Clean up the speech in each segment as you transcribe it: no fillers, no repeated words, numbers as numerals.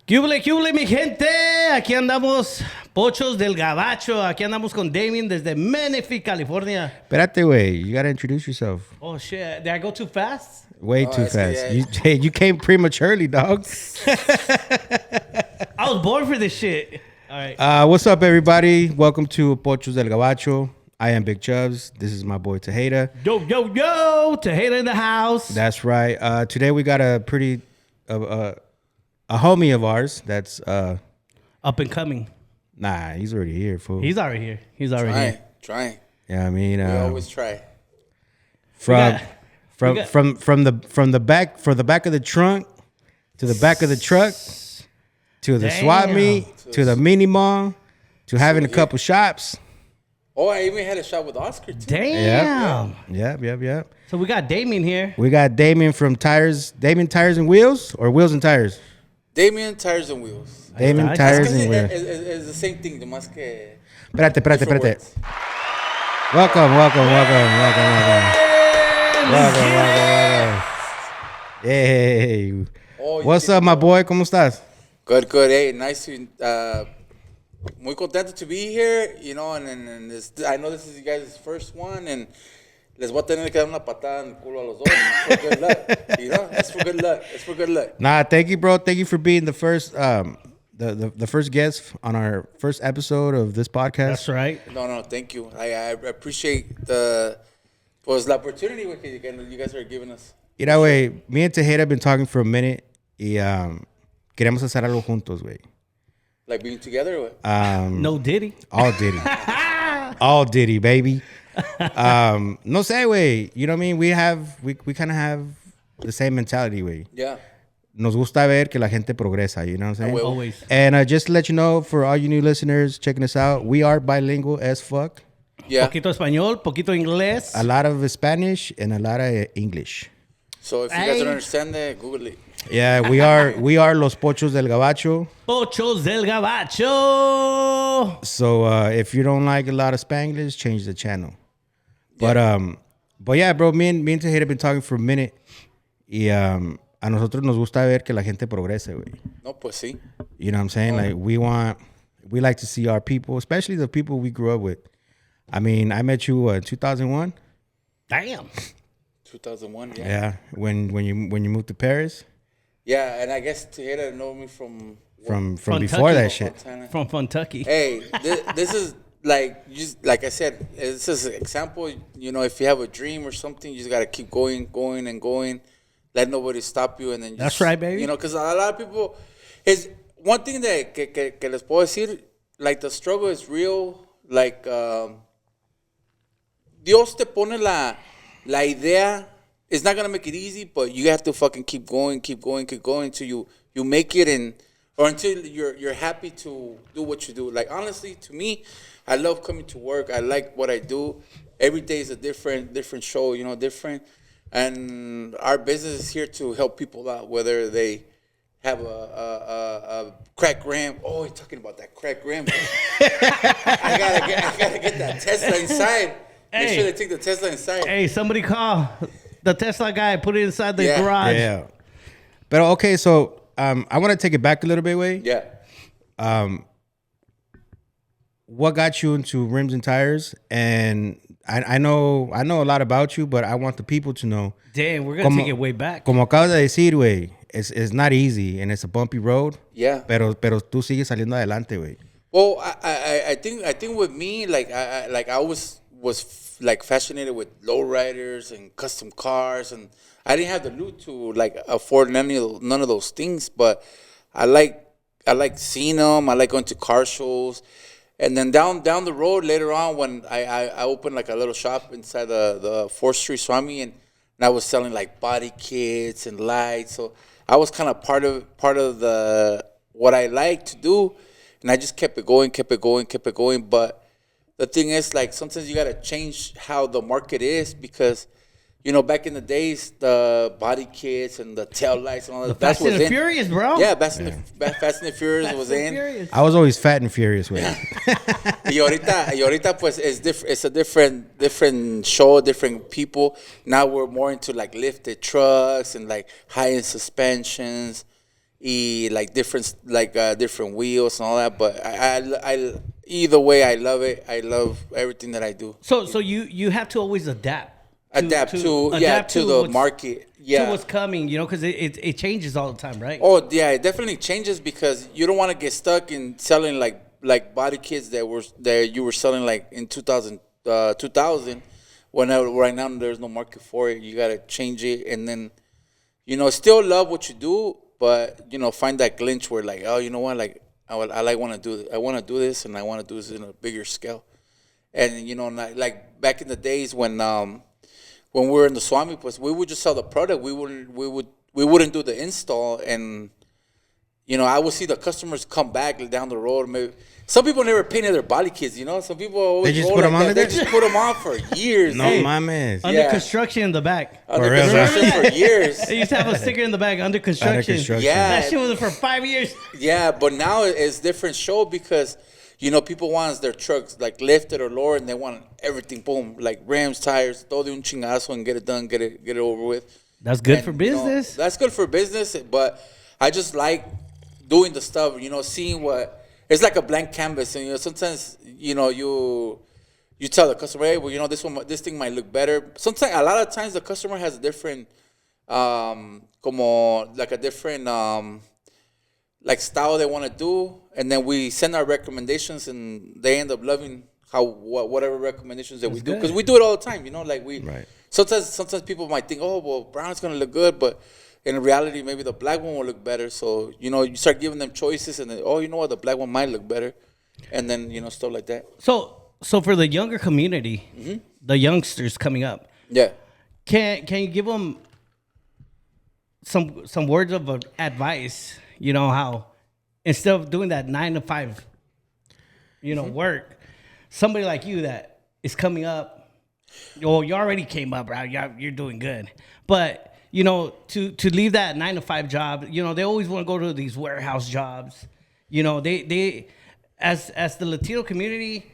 ¿Qué hule, mi gente? Aquí andamos, Pochos del Gabacho. Aquí andamos con Damian desde Menifee, California. Espérate, güey. You gotta introduce yourself. Oh, shit. Did I go too fast? Way too fast. You came prematurely, dog. I was born for this shit. All right. What's up, everybody? Welcome to Pochos Del Gabacho. I am Big Chubbs. This is my boy Tejeda. Yo, Tejeda in the house. That's right. Today we got a pretty a homie of ours that's up and coming. Nah, he's already here, fool. He's already here. Trying. Yeah, I mean, we always try. From the back of the trunk to the back of the truck to the swap meet to the mini mall to having a couple shops. Oh, I even had a shot with Oscar too. Damn. Yep. So we got Damian here. We got Damian from Tires and Wheels, or Wheels and Tires? Damian Tires and Wheels. Damian Tires and Wheels. It's the same thing, nomás que... Espérate. Welcome. Hey. What's up, my boy? ¿Cómo estás? Good. Hey, nice to... muy contento to be here, you know, and this, I know this is you guys' first one, and les voy a tener que dar una patada en el culo a los dos. For good luck, you know? It's for good luck. Nah, thank you, bro. Thank you for being the first the first guest on our first episode of this podcast. That's right. No, thank you. I appreciate the la opportunity que you guys are giving us. Mira, güey, me and Tejeda have been talking for a minute y queremos hacer algo juntos, güey. Like being together or what? No Diddy. All Diddy. All Diddy, baby. No sé, güey. You know what I mean? We kind of have the same mentality, güey. Yeah. Nos gusta ver que la gente progresa, you know what I'm saying? Always. And just to let you know, for all you new listeners checking us out, we are bilingual as fuck. Yeah. Poquito español, poquito inglés. A lot of Spanish and a lot of English. So if you guys don't understand that, Google it. Yeah, we are los Pochos del Gabacho. Pochos del Gabacho. So if you don't like a lot of Spanglish, change the channel. Yeah. But yeah, bro, me and Tejeda have been talking for a minute. Y a nosotros nos gusta ver que la gente progrese, güey. No, pues sí. You know what I'm saying? Like we like to see our people, especially the people we grew up with. I mean, I met you in 2001. Damn. 2001, yeah. Yeah, when you moved to Paris. Yeah, and I guess Tejeda know me from before that shit. From Kentucky. Hey, this is like I said, this is an example. You know, if you have a dream or something, you just gotta keep going. Let nobody stop you, and then that's right, baby. You know, because a lot of people is one thing that que les puedo decir, like the struggle is real. Like Dios te pone la idea. It's not gonna make it easy, but you have to fucking keep going until you make it, or until you're happy to do what you do. Like honestly, to me, I love coming to work. I like what I do. Every day is a different show, you know, different. And our business is here to help people out, whether they have a crack ram. Oh, you're talking about that crack ram. I gotta get that Tesla inside. Make sure they take the Tesla inside. Hey, somebody call the Tesla guy. Put it inside the garage. Yeah. But okay, so I want to take it back a little bit, way. Yeah. What got you into rims and tires? And I know a lot about you, but I want the people to know. Damn, we're gonna take it way back. Como acabas de decir, güey, it's not easy and it's a bumpy road. Yeah. Pero tú sigues saliendo adelante, güey. Well, I think with me, like I was like fascinated with lowriders and custom cars, and I didn't have the loot to like afford none of those things. But I like seeing them. I like going to car shows, and then down the road later on when I opened like a little shop inside the 4th Street Swami, and I was selling like body kits and lights. So I was kind of part of the what I like to do, and I just kept it going. But the thing is, like, sometimes you got to change how the market is because, you know, back in the days, the body kits and the tail lights and all that. Fast and the Furious, bro. Yeah, Fast and the Furious was in. I was always fat and furious with Y ahorita, pues, it's a different show, different people. Now we're more into, like, lifted trucks and, like, high-end suspensions. like different wheels and all that. But I either way, I love it. I love everything that I do. So you have to always adapt. Adapt to the market. Yeah. To what's coming, because it changes all the time, right? Oh yeah, it definitely changes because you don't want to get stuck in selling like body kits that you were selling like in 2000 when right now there's no market for it. You gotta change it and then still love what you do, but find that glitch where like, oh, you know what, like I want to do this and I want to do this in a bigger scale. And not, like back in the days when we were in the Swami place, we would just sell the product. We wouldn't do the install, and I would see the customers come back down the road. Maybe some people never painted their body kits. Some people always they just put them on. They just put them on for years. No mames. Under construction in the back. Under construction for years. They used to have a sticker in the back, under construction. Yeah, that shit was for 5 years. Yeah, but now it's different show because. People want their trucks like lifted or lowered, and they want everything, boom, like rims, tires, todo de un chingazo, and get it done, get it over with. That's good for business. That's good for business, but I just like doing the stuff. Seeing what it's like a blank canvas, and sometimes you tell the customer, hey, well, this thing might look better. Sometimes, a lot of times, the customer has a different, like style they want to do, and then we send our recommendations, and they end up loving whatever recommendations that we do, because we do it all the time. Like we sometimes people might think, oh, well, brown's gonna look good, but in reality, maybe the black one will look better. So you start giving them choices, and then, oh, you know what, the black one might look better, and then stuff like that. So for the younger community, the youngsters coming up, can you give them some words of advice? How instead of doing that 9 to 5, work, somebody like you that is coming up, you already came up, bro. You're doing good. But, to leave that 9 to 5 job, they always want to go to these warehouse jobs. They as the Latino community,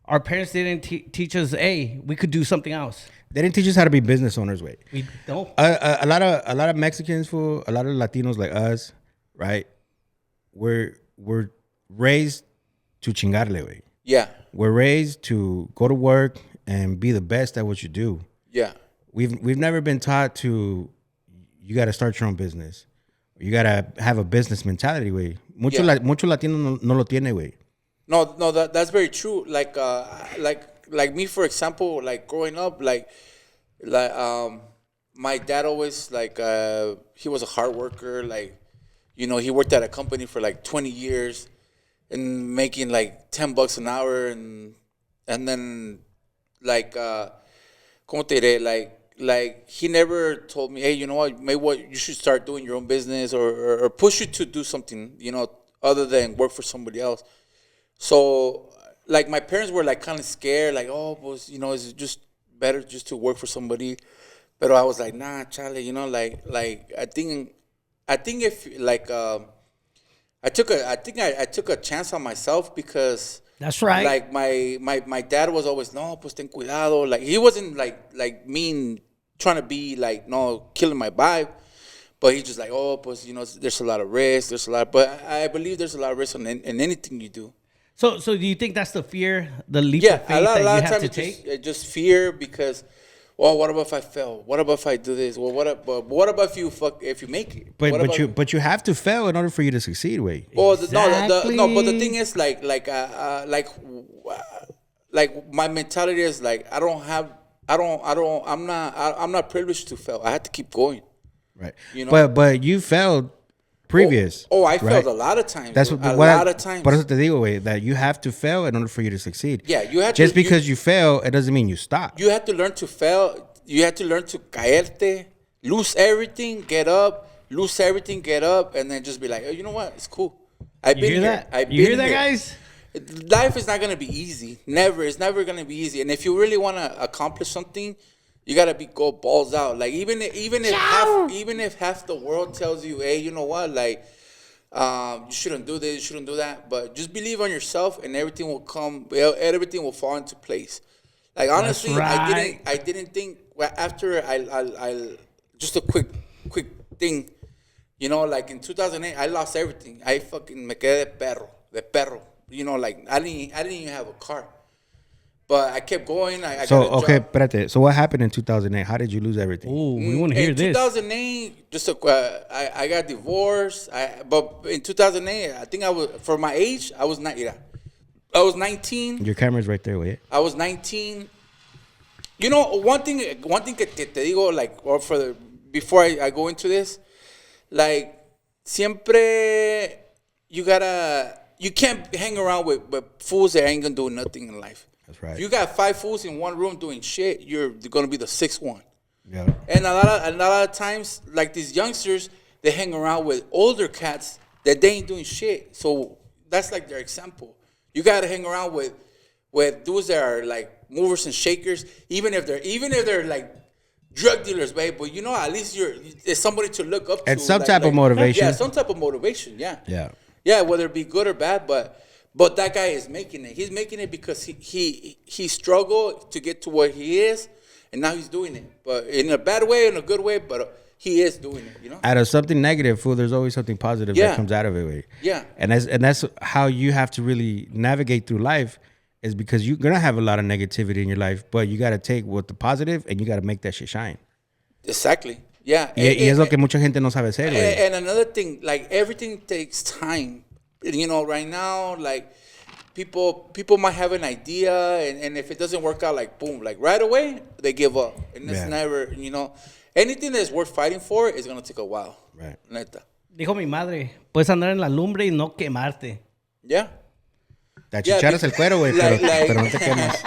our parents didn't teach us, hey, we could do something else. They didn't teach us how to be business owners, wait. We don't. A lot of Mexicans, a lot of Latinos like us, right? We're raised to chingarle, way. Yeah. We're raised to go to work and be the best at what you do. Yeah. We've never been taught you got to start your own business. You got to have a business mentality, way. Mucho Latino no lo tiene, way. No, that's very true. Like me, for example, like growing up, like my dad always he was a hard worker, like. He worked at a company for like 20 years and making like $10 an hour, and then como te diré, like he never told me, hey, you know what, maybe you should start doing your own business or push you to do something, other than work for somebody else. So like my parents were like kind of scared, like, oh, pues, is it just better just to work for somebody? But I was like, nah, Charlie, like I think if I took a chance on myself because that's right. Like my dad was always, no, pues ten cuidado. Like he wasn't like mean, trying to be like, no, killing my vibe, but he's just like, oh, pues there's a lot of risk, but I believe there's a lot of risk in anything you do. So do you think that's the fear, the leap of faith that you have to take? Just fear because. Well, what about if I fail? What about if I do this? Well, what about if you make it? But you have to fail in order for you to succeed, wait. Well, exactly. But the thing is, like my mentality is like I'm not privileged to fail. I had to keep going. Right. But you failed previous. I failed a lot of times. That's a lot of times. Por eso te digo, güey, that you have to fail in order for you to succeed. Yeah, you have just because you fail, it doesn't mean you stop. You have to learn to fail. You have to learn to caerte, lose everything, get up, lose everything, get up, and then just be like, oh, you know what? It's cool. I've been here. You hear that, guys? Life is not gonna be easy. Never. It's never gonna be easy. And if you really want to accomplish something, you gotta go balls out. Like even if half the world tells you, hey, you know what, like you shouldn't do this, you shouldn't do that, but just believe on yourself, and everything will come. Everything will fall into place. Like honestly, right. I didn't think after I just a quick thing. You know, like in 2008, I lost everything. I fucking me quedé de perro. You know, like I didn't even have a car. But I kept going. I So, got a okay, job. espérate. So what happened in 2008? How did you lose everything? Oh, we want to hear In this. 2008, I got divorced. But in 2008, I think I was, for my age, I was not. I was 19. Your camera's right there, wait. I was 19. You know, one thing que te digo, like, or before I go into this, like, siempre you can't hang around with fools that ain't gonna do nothing in life. That's right. If you got 5 fools in one room doing shit, you're gonna be the 6th one. Yeah. And a lot of times, like these youngsters, they hang around with older cats that they ain't doing shit. So that's like their example. You gotta hang around with dudes that are like movers and shakers, even if they're like drug dealers, babe. But you know, at least there's somebody to look up to. And some type of motivation. Yeah, some type of motivation. Yeah. Yeah. Yeah, whether it be good or bad, but that guy is making it. He's making it because he struggled to get to where he is, and now he's doing it. But in a bad way, in a good way, but he is doing it. You know. Out of something negative, fool, there's always something positive that comes out of it. Wait. Yeah. And that's how you have to really navigate through life, is because you're gonna have a lot of negativity in your life, but you gotta take what the positive and you gotta make that shit shine. Exactly. Yeah. Y es lo que mucha gente no sabe hacer, güey. And another thing, like everything takes time. You know, right now, like people might have an idea, and if it doesn't work out, like boom, like right away they give up, and it's never, you know, anything that's worth fighting for is gonna take a while. Right. Neta. Dijo mi madre, puedes andar en la lumbre y no quemarte. Yeah. Te achicharas el cuero, güey, pero no te quemas.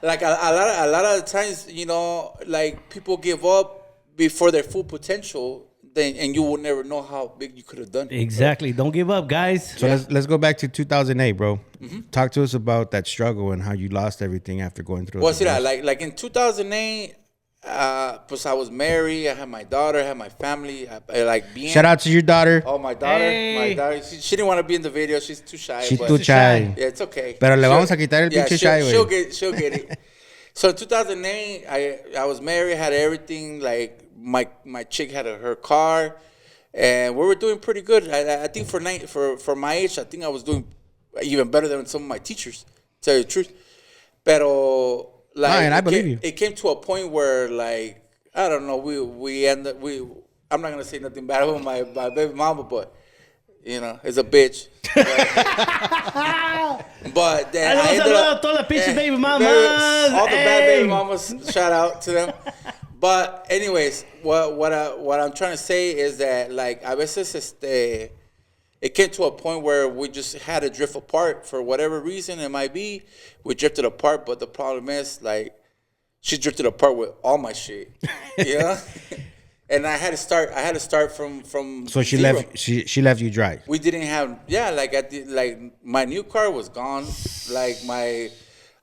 Like a lot of times, you know, like people give up before their full potential, and you will never know how big you could have done. Exactly. Don't give up, guys. So let's go back to 2008, bro. Mm-hmm. Talk to us about that struggle and how you lost everything after going through it. Well, see that, like in 2008, pues I was married. I had my daughter. I had my family. I like being. Shout out to your daughter. Oh, my daughter. Hey. My daughter. She didn't want to be in the video. She's too shy. She's but too shy. Yeah, it's okay. Pero le vamos a quitar el pinche shy, güey. She'll get it. So in 2008, I was married. Had everything. Like my chick had her car, and we were doing pretty good. I think for my age, I think I was doing even better than some of my teachers. To tell you the truth, pero. Like, and I believe you. It came to a point where, like, I don't know, I'm not gonna say nothing bad about my baby mama, but you know, it's a bitch. But then I ended up todas las pinches baby mamas. all the bad baby mamas. Shout out to them. But anyways, what I'm trying to say is that, like, a veces it came to a point where we just had to drift apart for whatever reason it might be. We drifted apart, but the problem is, like, she drifted apart with all my shit. You know? And I had to start from So she zero. left you dry. We didn't have like my new car was gone, like my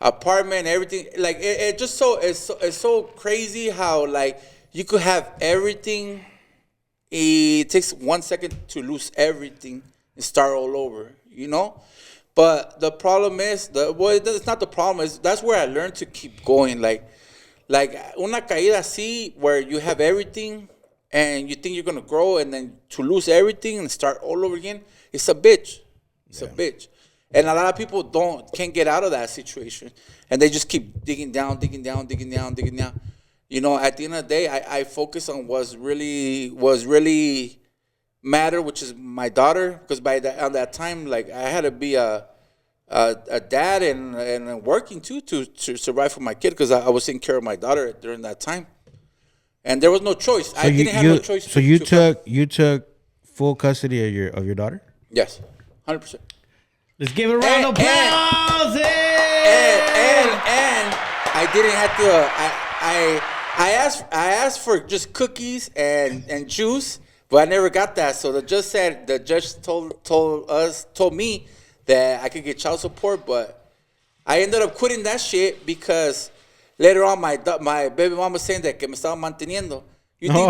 apartment, everything. Like it just it's so crazy how, like, you could have everything. It takes 1 second to lose everything and start all over, you know? But the problem is, it's not the problem, that's where I learned to keep going. Like una caída así, where you have everything and you think you're going to grow, and then to lose everything and start all over again, it's a bitch. It's a bitch. And a lot of people can't get out of that situation. And they just keep digging down. You know, at the end of the day, I focus on what's really matter, which is my daughter. Because on that time, like, I had to be a dad and working too to survive for my kid, because I was taking care of my daughter during that time, and there was no choice. So I didn't have no choice. So you took full custody of your daughter? Yes, 100%. Let's give a round of applause. And I didn't have to. I asked for just cookies and juice, but I never got that. So the judge told me that I could get child support, but I ended up quitting that shit because later on my baby mama saying that que me estaba manteniendo. You think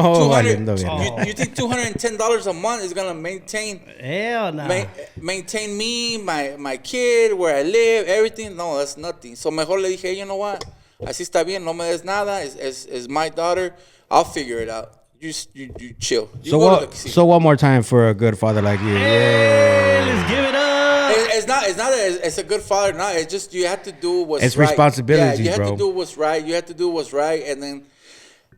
$210 a month is gonna maintain? Hell no. Maintain me, my kid, where I live, everything? No, that's nothing. So mejor le dije, you know what? Así está bien, no me des nada. It's my daughter. I'll figure it out. you chill. You So go to what? the casino. So one more time for a good father like you. Hey, let's give it up. It's not that it's a good father. No, it's just you have to do what's right. It's responsibilities, you have bro. to do what's right. You have to do what's right, and then,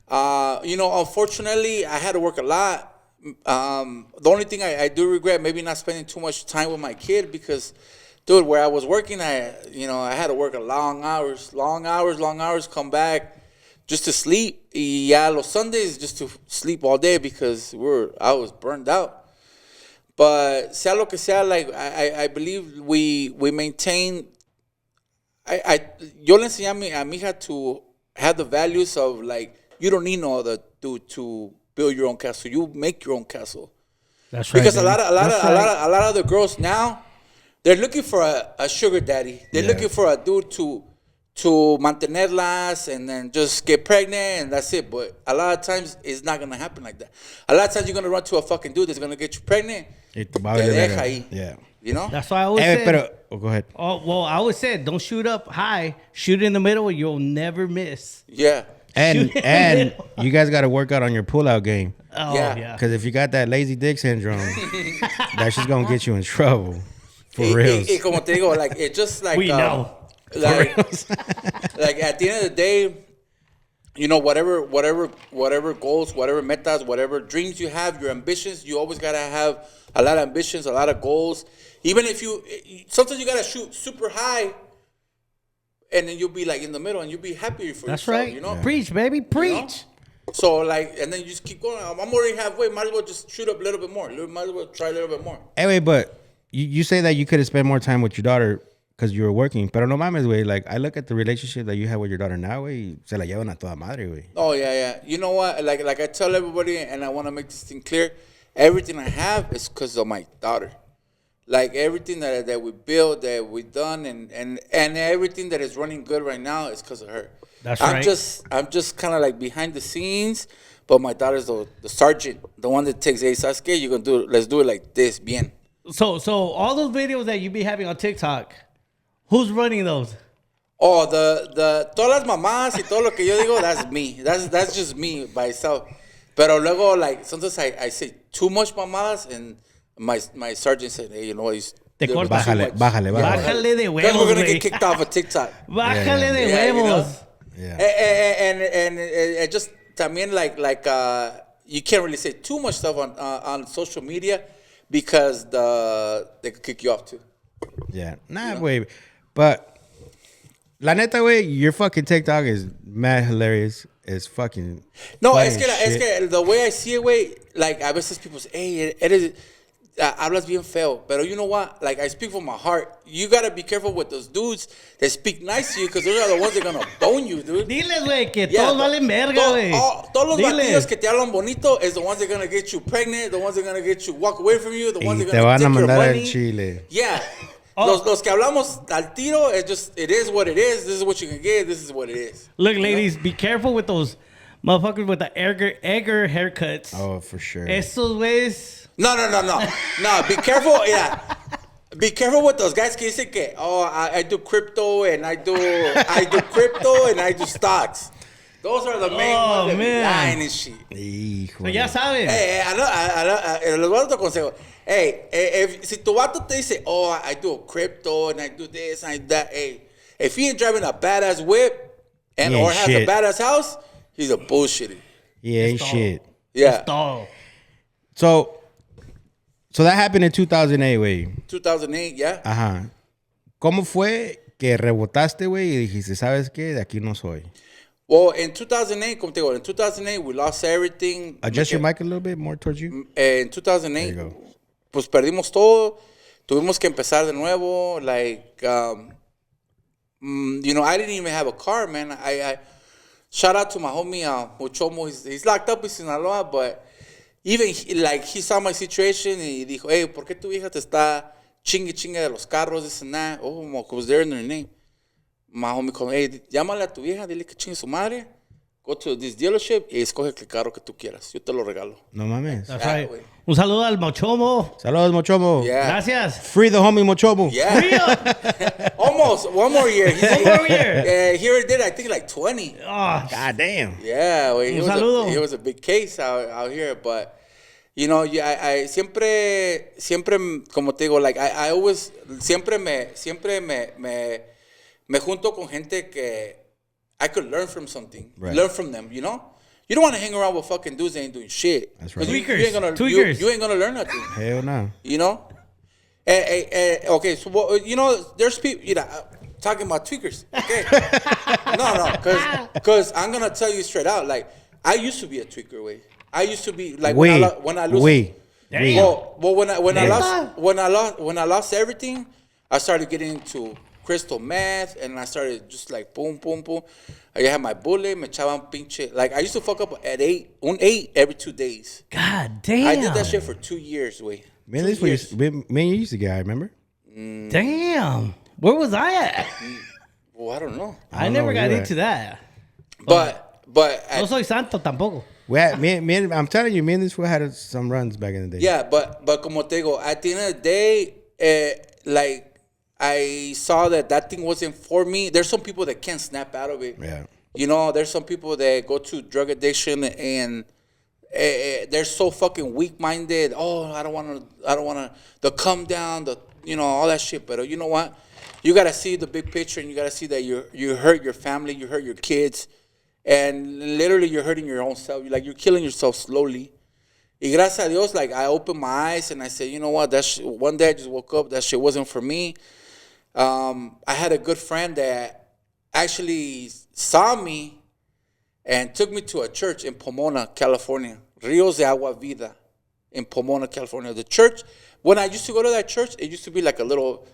unfortunately, I had to work a lot. The only thing I do regret maybe not spending too much time with my kid because, dude, where I was working, I had to work long hours, come back just to sleep. Yeah, los Sundays just to sleep all day because I was burned out. But sea lo que sea, like I believe we maintain. Yo le enseñé a mi hija to have the values of like you don't need no other dude to build your own castle. You make your own castle. That's right. Because baby. a lot of the girls now, they're looking for a sugar daddy. They're looking for a dude to mantenerlas and then just get pregnant and that's it. But a lot of times it's not gonna happen like that. A lot of times you're gonna run to a fucking dude that's gonna get you pregnant. Te deja ahí. Yeah. You know? That's why I always said. Go ahead. Oh well, I always said don't shoot up high, shoot in the middle, you'll never miss. Yeah. And you guys got to work out on your pullout game. Oh Yeah. yeah. Because if you got that lazy dick syndrome, that's just gonna get you in trouble. For real. Y como te digo, like it's just like We know. Like, like at the end of the day, whatever goals, whatever metas, whatever dreams you have, your ambitions, you always gotta have a lot of ambitions, a lot of goals. Even if sometimes you gotta shoot super high, and then you'll be like in the middle, and you'll be happier for That's yourself. right. You know, Preach, baby, preach. So like, and then you just keep going. I'm already halfway. Might as well just shoot up a little bit more. Might as well try a little bit more. Anyway, but you say that you could have spent more time with your daughter because you were working. Pero no mames, güey. Like, I look at the relationship that you have with your daughter now, güey. Se la llevan a toda madre, güey. Oh, yeah. You know what? Like I tell everybody, and I want to make this thing clear, everything I have is because of my daughter. Like, everything that we built, that we done, and everything that is running good right now is because of her. That's I'm right. just kind of like behind the scenes, but my daughter's the sergeant, the one that takes, hey, Sasuke, you gonna let's do it like this, bien. So all those videos that you be having on TikTok, who's running those? Oh, the todas las mamás y todo lo que yo digo, that's me. That's just me by itself. Pero luego, like, sometimes I say too much mamadas, and my sergeant said, hey, you know what? Te cortas. Bájale. Bájale de huevos, Because we're going to güey. get kicked off of TikTok. Bájale de Yeah, you know? huevos. Yeah. And it just, también, like you can't really say too much stuff on social media because they could kick you off too. Yeah. Nah, güey. But, la neta, güey, your fucking TikTok is mad hilarious. It's fucking. No, funny es as shit. que the way I see it, güey, like, a veces people say, hey, eres, hablas bien feo. Pero you know what? Like, I speak from my heart. You got to be careful with those dudes that speak nice to you because those are the ones that are going to bone you, dude. Diles, güey, que todos valen verga, güey. Todos los Diles. batidos que te hablan bonito is the ones that are going to get you pregnant, the ones that are going to get you walk away from you, the ones Y that te are going van to a take your mandar al money. Chile. Yeah. Oh. Los que hablamos al tiro, it is what it is. This is what you can get. This is what it is. Look, ladies, be careful with those motherfuckers with the Edgar haircuts. Oh, for sure. Estos güeyes. No. No, be careful. Yeah. Be careful with those guys que dicen que, I do crypto and I do crypto and I do stocks. Those are the main ones that be lying and shit. Hijo. Pues ya saben. Hey, les voy a dar otro consejo. Hey, si tu vato te dice, I do crypto and I do this and I do that, hey, if he ain't driving a badass whip and He ain't or has shit. a badass house, he's a bullshitter. He ain't shit. Yeah. Todo. So that happened in 2008, güey. 2008, yeah. Ajá. ¿Cómo fue que rebotaste, güey, y dijiste, ¿sabes qué? De aquí no soy. Well, in 2008, como te digo, in 2008, we lost everything. Adjust your mic a little bit more towards you. En 2008, There you go. pues perdimos todo. Tuvimos que empezar de nuevo. Like, I didn't even have a car, man. I shout out to my homie, Muchomo. He's locked up in Sinaloa, but even he saw my situation y dijo, hey, ¿por qué tu hija te está chingue de los carros, this and that? Oh, because they're in their name. My homie called, hey, llámale a tu vieja, dile que chingue su madre. go to this dealership y escoge el carro que tú quieras. Yo te lo regalo. No mames. That's right. Un saludo al Mochomo. Saludos, Mochomo. Yeah. Gracias. Free the homie Mochomo. Yeah. Almost. One more year. One more year. Yeah, he already did, I think, like 20. Oh, God damn. Yeah, güey. Un It was a big case out here, but... You know, I siempre, como te digo, like, I always, siempre me junto con gente que I could learn from something. Right. Learn from them, you know? You don't want to hang around with fucking dudes that ain't doing shit. That's right. You Tweakers. ain't gonna learn nothing. Hell no. You know? Okay, so, well, you know, there's people, you know, talking about tweakers. Okay. No, because I'm going to tell you straight out, like, I used to be a tweaker, way. I used to be like when I lose. Well, when I lost everything, I started getting into crystal meth, and I started just like boom, boom, boom. I had my bullet, me echaban pinche. Like I used to fuck up at 8 every 2 days. God damn. I did that shit for 2 years, way. Man, this was me and you used to get, I remember. Damn. Where was I at? Well, I don't know. I never got into that. But No soy santo tampoco. I'm telling you, me and this fool had some runs back in the day. Yeah, but como te digo, at the end of the day, like I saw that thing wasn't for me. There's some people that can't snap out of it. Yeah. You know, there's some people that go to drug addiction and they're so fucking weak-minded. Oh, I don't want to. The come down, all that shit. But you know what? You gotta see the big picture, and you gotta see that you hurt your family, you hurt your kids. And literally, you're hurting your own self. You're killing yourself slowly. Y gracias a Dios, like, I opened my eyes and I said, you know what? One day I just woke up. That shit wasn't for me. I had a good friend that actually saw me and took me to a church in Pomona, California. Rios de Agua Vida in Pomona, California. The church, when I used to go to that church, it used to be like a little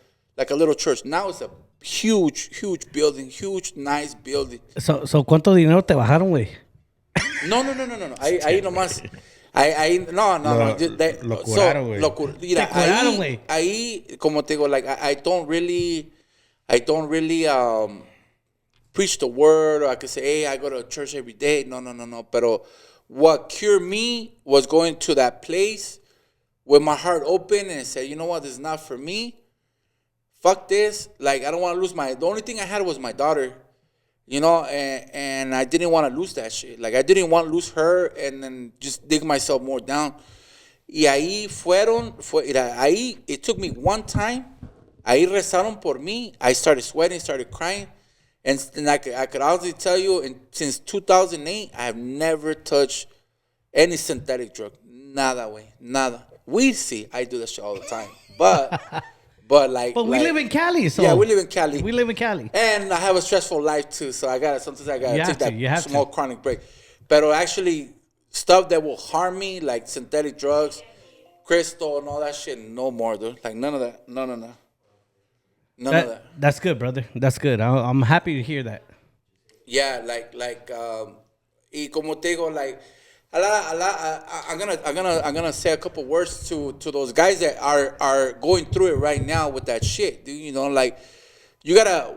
church. Now it's a huge building, huge, nice building. So ¿cuánto dinero te bajaron, güey? No. Ahí nomás. No. Lo curaron, güey. Mira, ahí, como te digo, like, I don't really preach the word, or I could say, hey, I go to church every day. No. Pero what cured me was going to that place with my heart open and say, you know what, this is not for me. Fuck this. Like, I don't want to lose the only thing I had was my daughter, and I didn't want to lose that shit. Like, I didn't want to lose her and then just dig myself more down. Y ahí ahí, it took me one time. Ahí rezaron por mí. I started sweating, started crying. And I could honestly tell you, since 2008, I have never touched any synthetic drug. Nada, way. Nada. Weed, see, I do that shit all the time. But we live in Cali, so yeah, we live in Cali. We live in Cali, and I have a stressful life too. So sometimes I gotta take that small chronic break. But actually, stuff that will harm me, like synthetic drugs, crystal, and all that shit, no more, dude. Like none of that. None of that. That's good, brother. That's good. I'm happy to hear that. Yeah, y como te digo, like. I'm gonna say a couple words to those guys that are going through it right now with that shit, dude. Like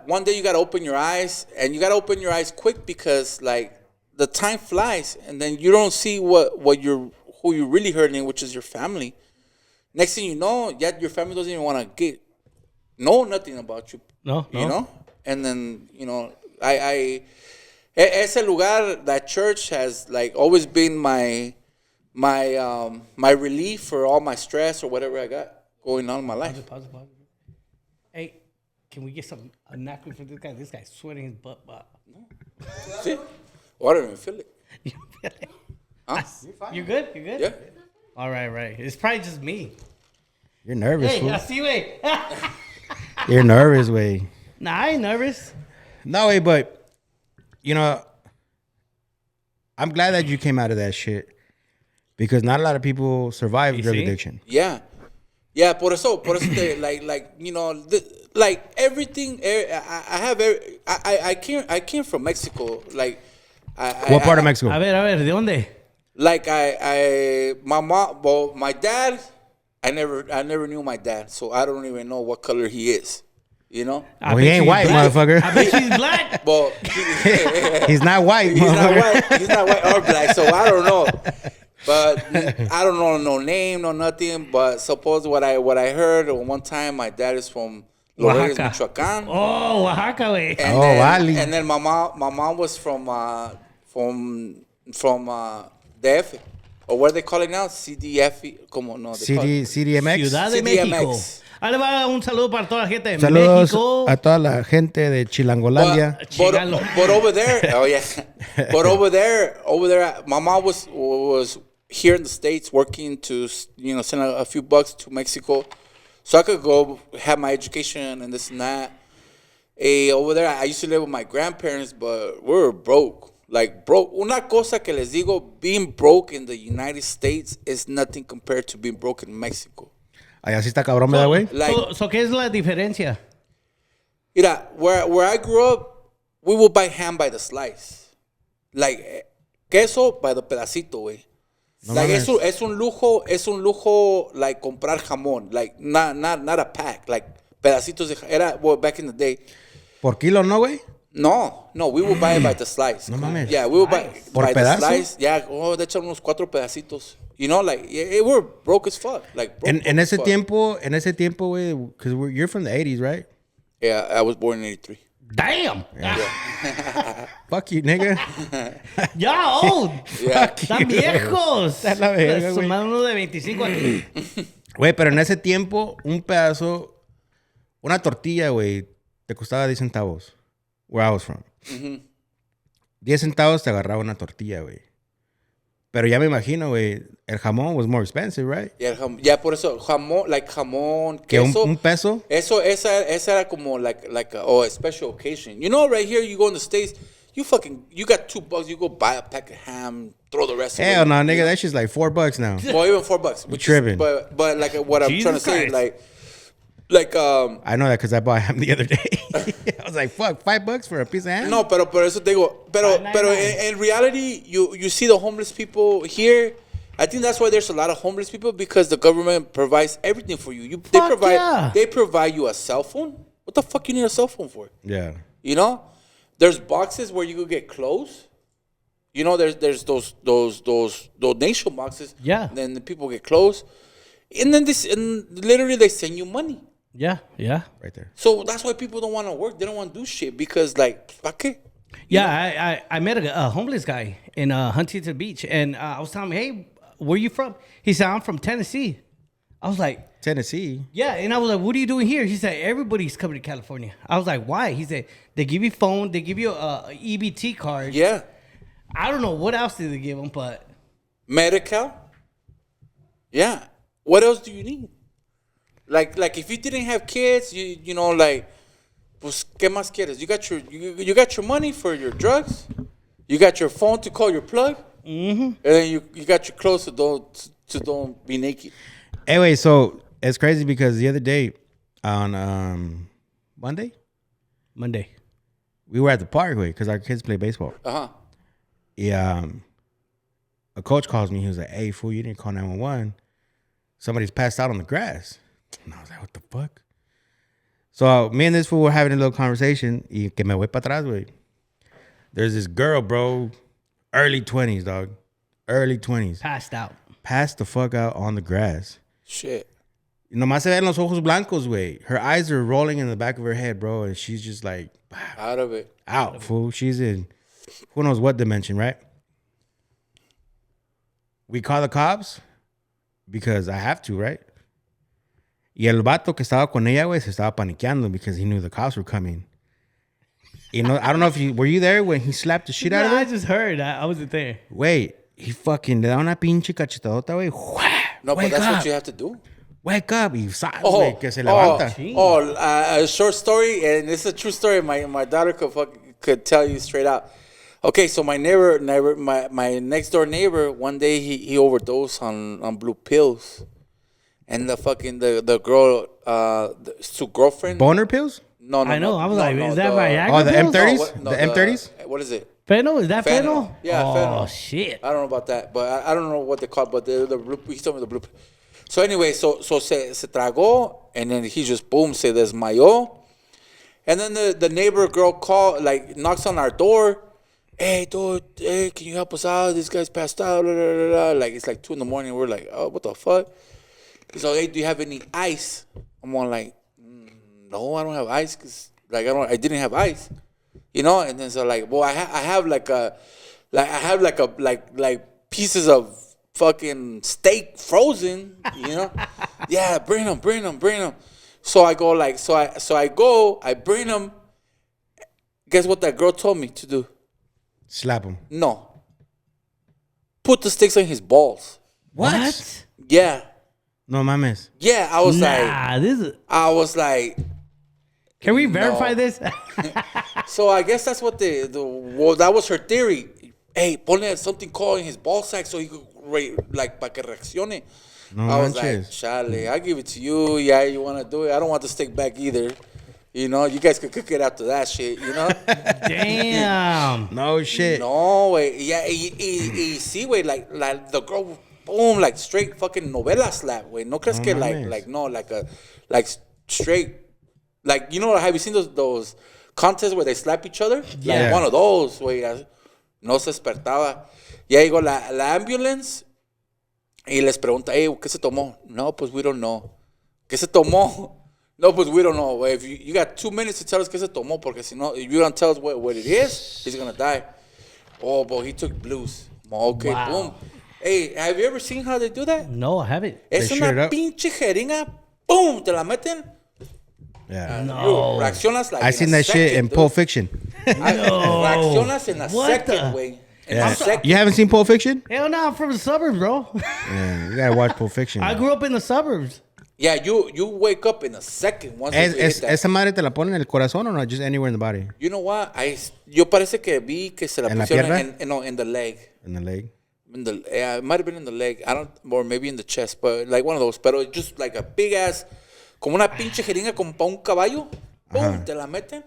one day you gotta open your eyes, and you gotta open your eyes quick, because like the time flies, and then you don't see who you're really hurting, which is your family. Next thing you know, your family doesn't even want to know nothing about you. No. You know, and then Ese lugar, that church, has like always been my relief for all my stress or whatever I got going on in my life. Pause. Hey, can we get a napkin for this guy? This guy's sweating his butt. No. See? Oh, I don't even feel it. You feel it? Huh? You good? Yeah. All right. It's probably just me. You're nervous, Hey, fool. así, güey. You're nervous, way. Nah, I ain't nervous. No, way, but I'm glad that you came out of that shit, because not a lot of people survive drug addiction. Yeah, por eso like everything. I came from Mexico. Like, What part of Mexico? A ver, ¿de dónde? Like my dad, I never knew my dad, so I don't even know what color he is. You know? Well, he ain't white, motherfucker. I bet she's black. Well, He's not white, he's not motherfucker. white. He's not white or black, so I don't know. But I don't know no name, no nothing. But suppose what I heard one time, my dad is from Loreto, Oaxaca. Michoacan. Oh, Oaxaca, güey. And Oh, then, Valley. and then my mom was from DF, or what do they call it now? CDF, como no? They call it CDMX. Ciudad de CDMX. México. Ahí le va un saludo para toda la gente de Saludos México. a toda la gente de Chilangolandia. But over there, oh yeah, but over there, my mom was here in the States working to send a few bucks to Mexico, so I could go have my education and this and that. Over there, I used to live with my grandparents, but we were broke. Like broke. Una cosa que les digo, being broke in the United States is nothing compared to being broke in Mexico. Allá sí está cabrón, ¿verdad, güey? Like, ¿Qué es la diferencia? mira, where I grew up, we would buy ham by the slice. Like, queso by the pedacito, güey. No Like, mames. es un lujo, like, comprar jamón. Like, not a pack. Like, pedacitos de era, well, back in the day. Por kilo, ¿no, güey? No, we would buy it by the slice. No mames. Yeah, we would buy ¿Por by pedazo? the slice. Yeah, de hecho unos 4 pedacitos. You know, like, we're broke as fuck. Like, broke En as ese fuck. tiempo, güey, because you're from the 80s, right? Yeah, I was born in 83. Damn. Fuck you, nigga. Ya old. Yeah. Están viejos. Está la verga, güey. Más uno de 25 aquí. Güey, pero en ese tiempo, un pedazo, una tortilla, güey, te costaba 10 centavos. Where I was from. 10 centavos te agarraba una tortilla, güey. Pero ya me imagino, güey, el jamón was more expensive, right? Yeah, por eso, jamón, Que queso. un peso. Esa era como like a special occasion. You know, right here, you go in the States, you got $2, you go buy a pack of ham, throw the rest Hell of it. no, nigga, that shit's like $4 now. Well, even $4. Which tripping. Is, but like what I'm Jesus trying to say, Christ. I know that because I bought ham the other day. I was like, fuck, $5 for a piece of ham? no, pero eso te digo, pero in reality, you see the homeless people here. I think that's why there's a lot of homeless people, because the government provides everything for you. They provide you a cell phone. What the fuck you need a cell phone for? Yeah. You know, there's boxes where you could get clothes. You know, there's those donation boxes. Yeah. Then the people get clothes, and then literally they send you money. Yeah. Right there. So that's why people don't want to work. They don't want to do shit because, like, ¿pa qué? Yeah, I met a homeless guy in Huntington Beach, and I was telling him, hey, where you from? He said, I'm from Tennessee. I was like, Tennessee. yeah, and I was like, what are you doing here? He said, everybody's coming to California. I was like, why? He said, they give you phone, they give you a EBT card. Yeah. I don't know what else did they give them, but Medical. Yeah. What else do you need? Like if you didn't have kids, you know, like, pues, ¿qué más quieres? You got your money for your drugs. You got your phone to call your plug. Mm-hmm. And then you got your clothes to don't be naked. Anyway, so it's crazy because the other day on Monday, we were at the park because our kids play baseball. Uh-huh. Yeah, a coach calls me. He was like, "Hey, fool, you didn't call 911. Somebody's passed out on the grass." And I was like, "What the fuck?" So me and this fool were having a little conversation. Y que me voy para atrás, güey. There's this girl, bro, early 20s, dog, early 20s, passed the fuck out on the grass. Shit. Nomás se ven los ojos blancos, güey. Her eyes are rolling in the back of her head, bro, and she's just like Out of it. out, fool. She's in who knows what dimension, right? We call the cops because I have to, right? Y el vato que estaba con ella, güey, se estaba paniqueando because he knew the cops were coming. You know, I don't know if were you there when he slapped the shit out of her? I just heard. I wasn't there. Wait, he fucking le da una pinche cachetadota, güey. No, but Wake that's up. what you have to do. Wake up. Y sabes, güey, que se levanta. A short story, and it's a true story. My daughter could tell you straight out. Okay, so my my next door neighbor, one day he overdosed on blue pills, and the girl, su girlfriend. Boner pills? No, I know. I was like, is that Viagra? Oh, the pills? M30s? No, the M30s? What is it? Fentanyl? Is that fentanyl? Yeah, oh, fentanyl. Shit. I don't know about that, but I don't know what they call it, but the blue, he told me the blue. So anyway, so se tragó, and then he just, boom, se desmayó. And then the neighbor girl knocks on our door. Hey, dude, hey, can you help us out? This guy's passed out. Blah, blah, blah, blah. Like, it's like 2 a.m. We're like, oh, what the fuck? He's like, hey, do you have any ice? I'm all like, no, I don't have ice, cause like I didn't have ice, you know. And then so like, well, I have like pieces of fucking steak frozen, you know. Yeah, bring them. So I go like, I bring them. Guess what that girl told me to do? Slap him. No. Put the sticks on his balls. What? Yeah. No mames. Yeah, I was like, Can we verify this? so I guess that's what that was her theory. Hey, ponle something cold in his ball sack so he could pa que reaccione. No I was like, manches. Charlie, I give it to you. Yeah, you want to do it? I don't want the stick back either. You know, you guys could cook it after that shit, you know? Damn. No shit. No, way. Yeah, y see, way, like the girl, boom, like straight fucking novela slap, way. No crees que like straight, like, you know, have you seen those contests where they slap each other? Yeah. Like one of those, way. No se despertaba. Ya llegó la ambulance y les pregunta, hey, ¿qué se tomó? No, pues we don't know. ¿Qué se tomó? No, pues we don't know. If you got 2 minutes to tell us qué se tomó, porque si no, if you don't tell us what it is, he's gonna die. Oh, but he took blues. Okay, Wow. boom. Hey, have you ever seen how they do that? No, I haven't. Es shoot it una up. pinche jeringa. Boom, te la meten. Yeah. No. Reaccionas like I in seen a that second, shit in dude. Pulp Fiction. Reaccionas en a What second, the- güey. Yeah. In a second. You haven't seen Pulp Fiction? Hell no, I'm from the suburbs, bro. Yeah, you gotta watch Pulp Fiction. I grew up in the suburbs. Yeah, you wake up in a second once you hit that. ¿Esa madre te la ponen en el corazón o no? Just anywhere in the body? You know what? Yo parece que vi que se la ¿En la pusieron pierna? in the leg. In the leg? It might have been in the leg. I don't, or maybe in the chest, but like one of those. Pero just like a big ass, como una pinche jeringa como para un caballo. Boom, te la meten,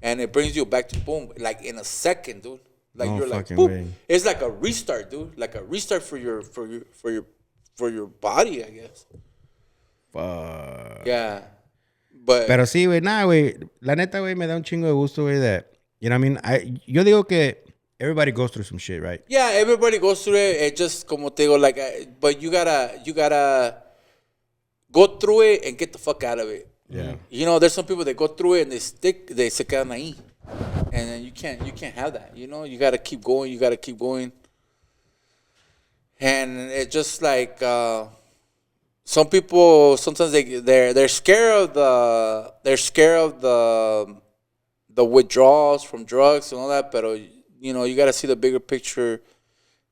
and it brings you back to boom, like in a second, dude. Like No you're like, fucking boop. way. It's like a restart, dude. Like a restart for your body, I guess. Fuck. Yeah, but Pero sí, güey, nada, güey. La neta, güey, me da un chingo de gusto, güey, that, you know what I mean? Yo digo que everybody goes through some shit, right? yeah, everybody goes through it. It just como te digo, like, but you gotta go through it and get the fuck out of it. Yeah. You know, there's some people that go through it and they se quedan ahí, and then you can't have that. You know, you gotta keep going. And it's just like some people sometimes they're scared of the withdrawals from drugs and all that. But you know, you gotta see the bigger picture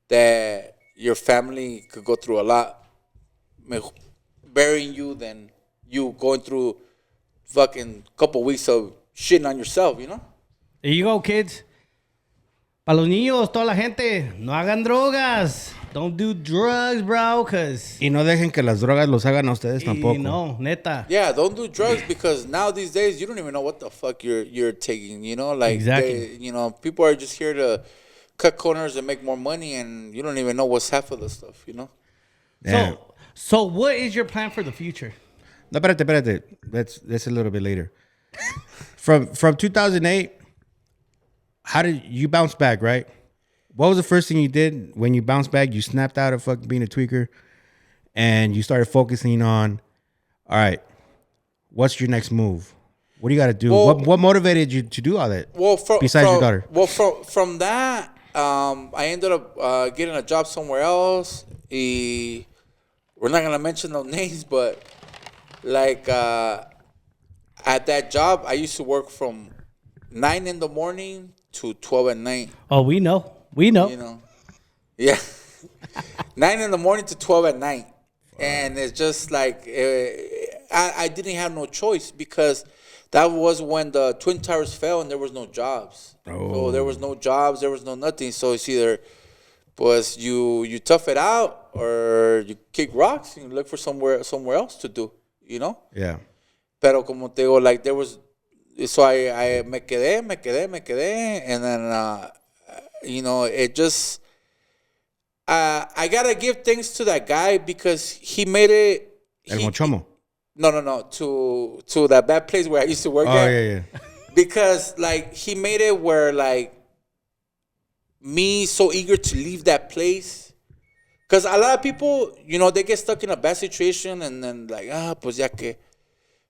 that your family could go through a lot, burying you than you going through fucking couple weeks of shitting on yourself, you know? There you go, kids. Para los niños, toda la gente, no hagan drogas. Don't do drugs, bro, because... Y no dejen que las drogas los hagan a ustedes tampoco. No, neta. Yeah, don't do drugs because now these days you don't even know what the fuck you're taking, you know? Like, Exactly. you know, people are just here to cut corners and make more money, and you don't even know what's half of the stuff, you know? Yeah. So what is your plan for the future? No, espérate. That's a little bit later. From 2008, how did you bounce back, right? What was the first thing you did when you bounced back? You snapped out of fucking being a tweaker and you started focusing on, all right, what's your next move? What do you got to do? Well, what motivated you to do all that? Well, besides your daughter? Well, from that, I ended up getting a job somewhere else. We're not going to mention no names, but like at that job, I used to work from 9 in the morning to 12 at night. Oh, we know. We know. You know, yeah, 9 in the morning to 12 at night, and it's just like I didn't have no choice because that was when the Twin Towers fell and there was no jobs. Oh. So there was no jobs, there was no nothing. So it's either, pues you tough it out or you kick rocks and look for somewhere else to do. You know. Yeah. Pero como te digo, like there was, so I me quedé, and then you know, it just I gotta give thanks to that guy because he made it. El Mochomo. No, to that bad place where I used to work Oh, at. yeah. because like he made it where like me so eager to leave that place. Because a lot of people, they get stuck in a bad situation and then like, pues ya que.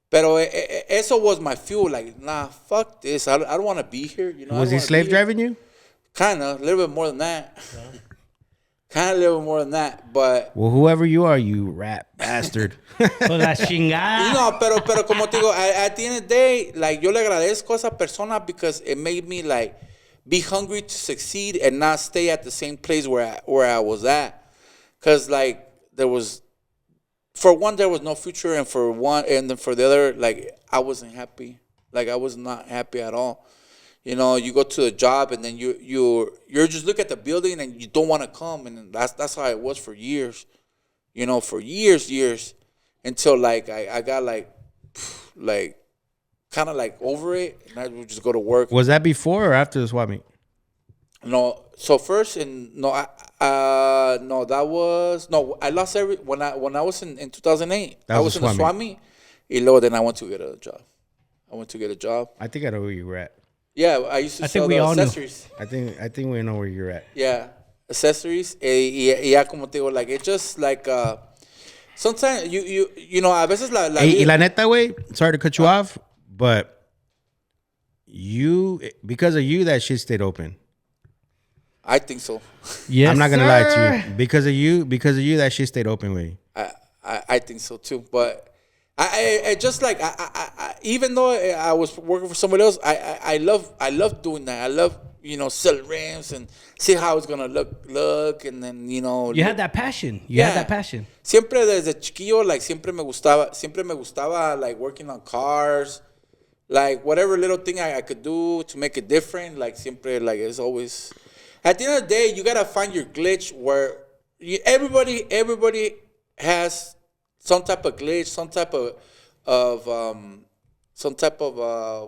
Pero eso was my fuel. Like, nah, fuck this. I don't want to be here. Was he slave driving you? Kind of, a little bit more than that. Kind of a little bit more than that, but... Well, whoever you are, you rat bastard. La chingada. No, pero como te digo, at the end of the day, like, yo le agradezco a esa persona because it made me, like, be hungry to succeed and not stay at the same place where I was at. Because, like, for one, there was no future, and for the other, like, I wasn't happy. Like, I was not happy at all. You go to a job and then you're just look at the building and you don't want to come, and that's how it was for years. For years until like I got like kind of like over it, and I would just go to work. Was that before or after the swap meet? No, so first I lost when I was in 2008. I was in the swap meet, and then I went to get a job. I think I know where you were at. Yeah, I used to sell the accessories. I think we know where you're at. Yeah, accessories. Ya como te digo, like, it's just like sometimes you a veces la y la neta, güey, sorry to cut you off, but because of you, that shit stayed open. I think so. Yes, I'm not gonna lie to you. Because of you, that shit stayed open, way. I think so too. But I just like I even though I was working for somebody else, I love doing that. I love selling rims and see how it's gonna look, and then you had that passion. You had that passion. Siempre desde chiquillo, like siempre me gustaba like working on cars, like whatever little thing I could do to make it different. Like siempre, like it's always. At the end of the day, you gotta find your glitch where everybody has some type of glitch, some type of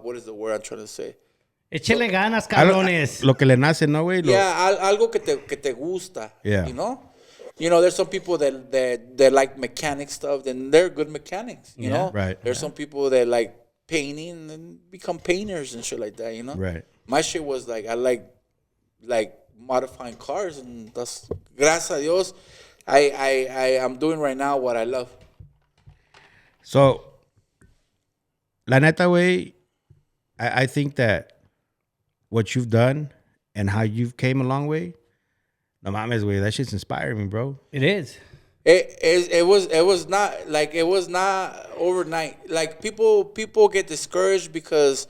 what is the word I'm trying to say? Échale ganas, cabrones. Lo que le nace, ¿no, güey? Yeah, algo que te gusta. Yeah. There's some people that like mechanic stuff, then they're good mechanics. You know, right. There's some people that like painting and become painters and shit like that. Right. My shit was like I like modifying cars, and that's gracias a Dios, I'm doing right now what I love. So, la neta, way, I think that what you've done and how you've came a long way, no mames, way, that shit's inspiring me, bro. It is. It was not overnight. Like people get discouraged because,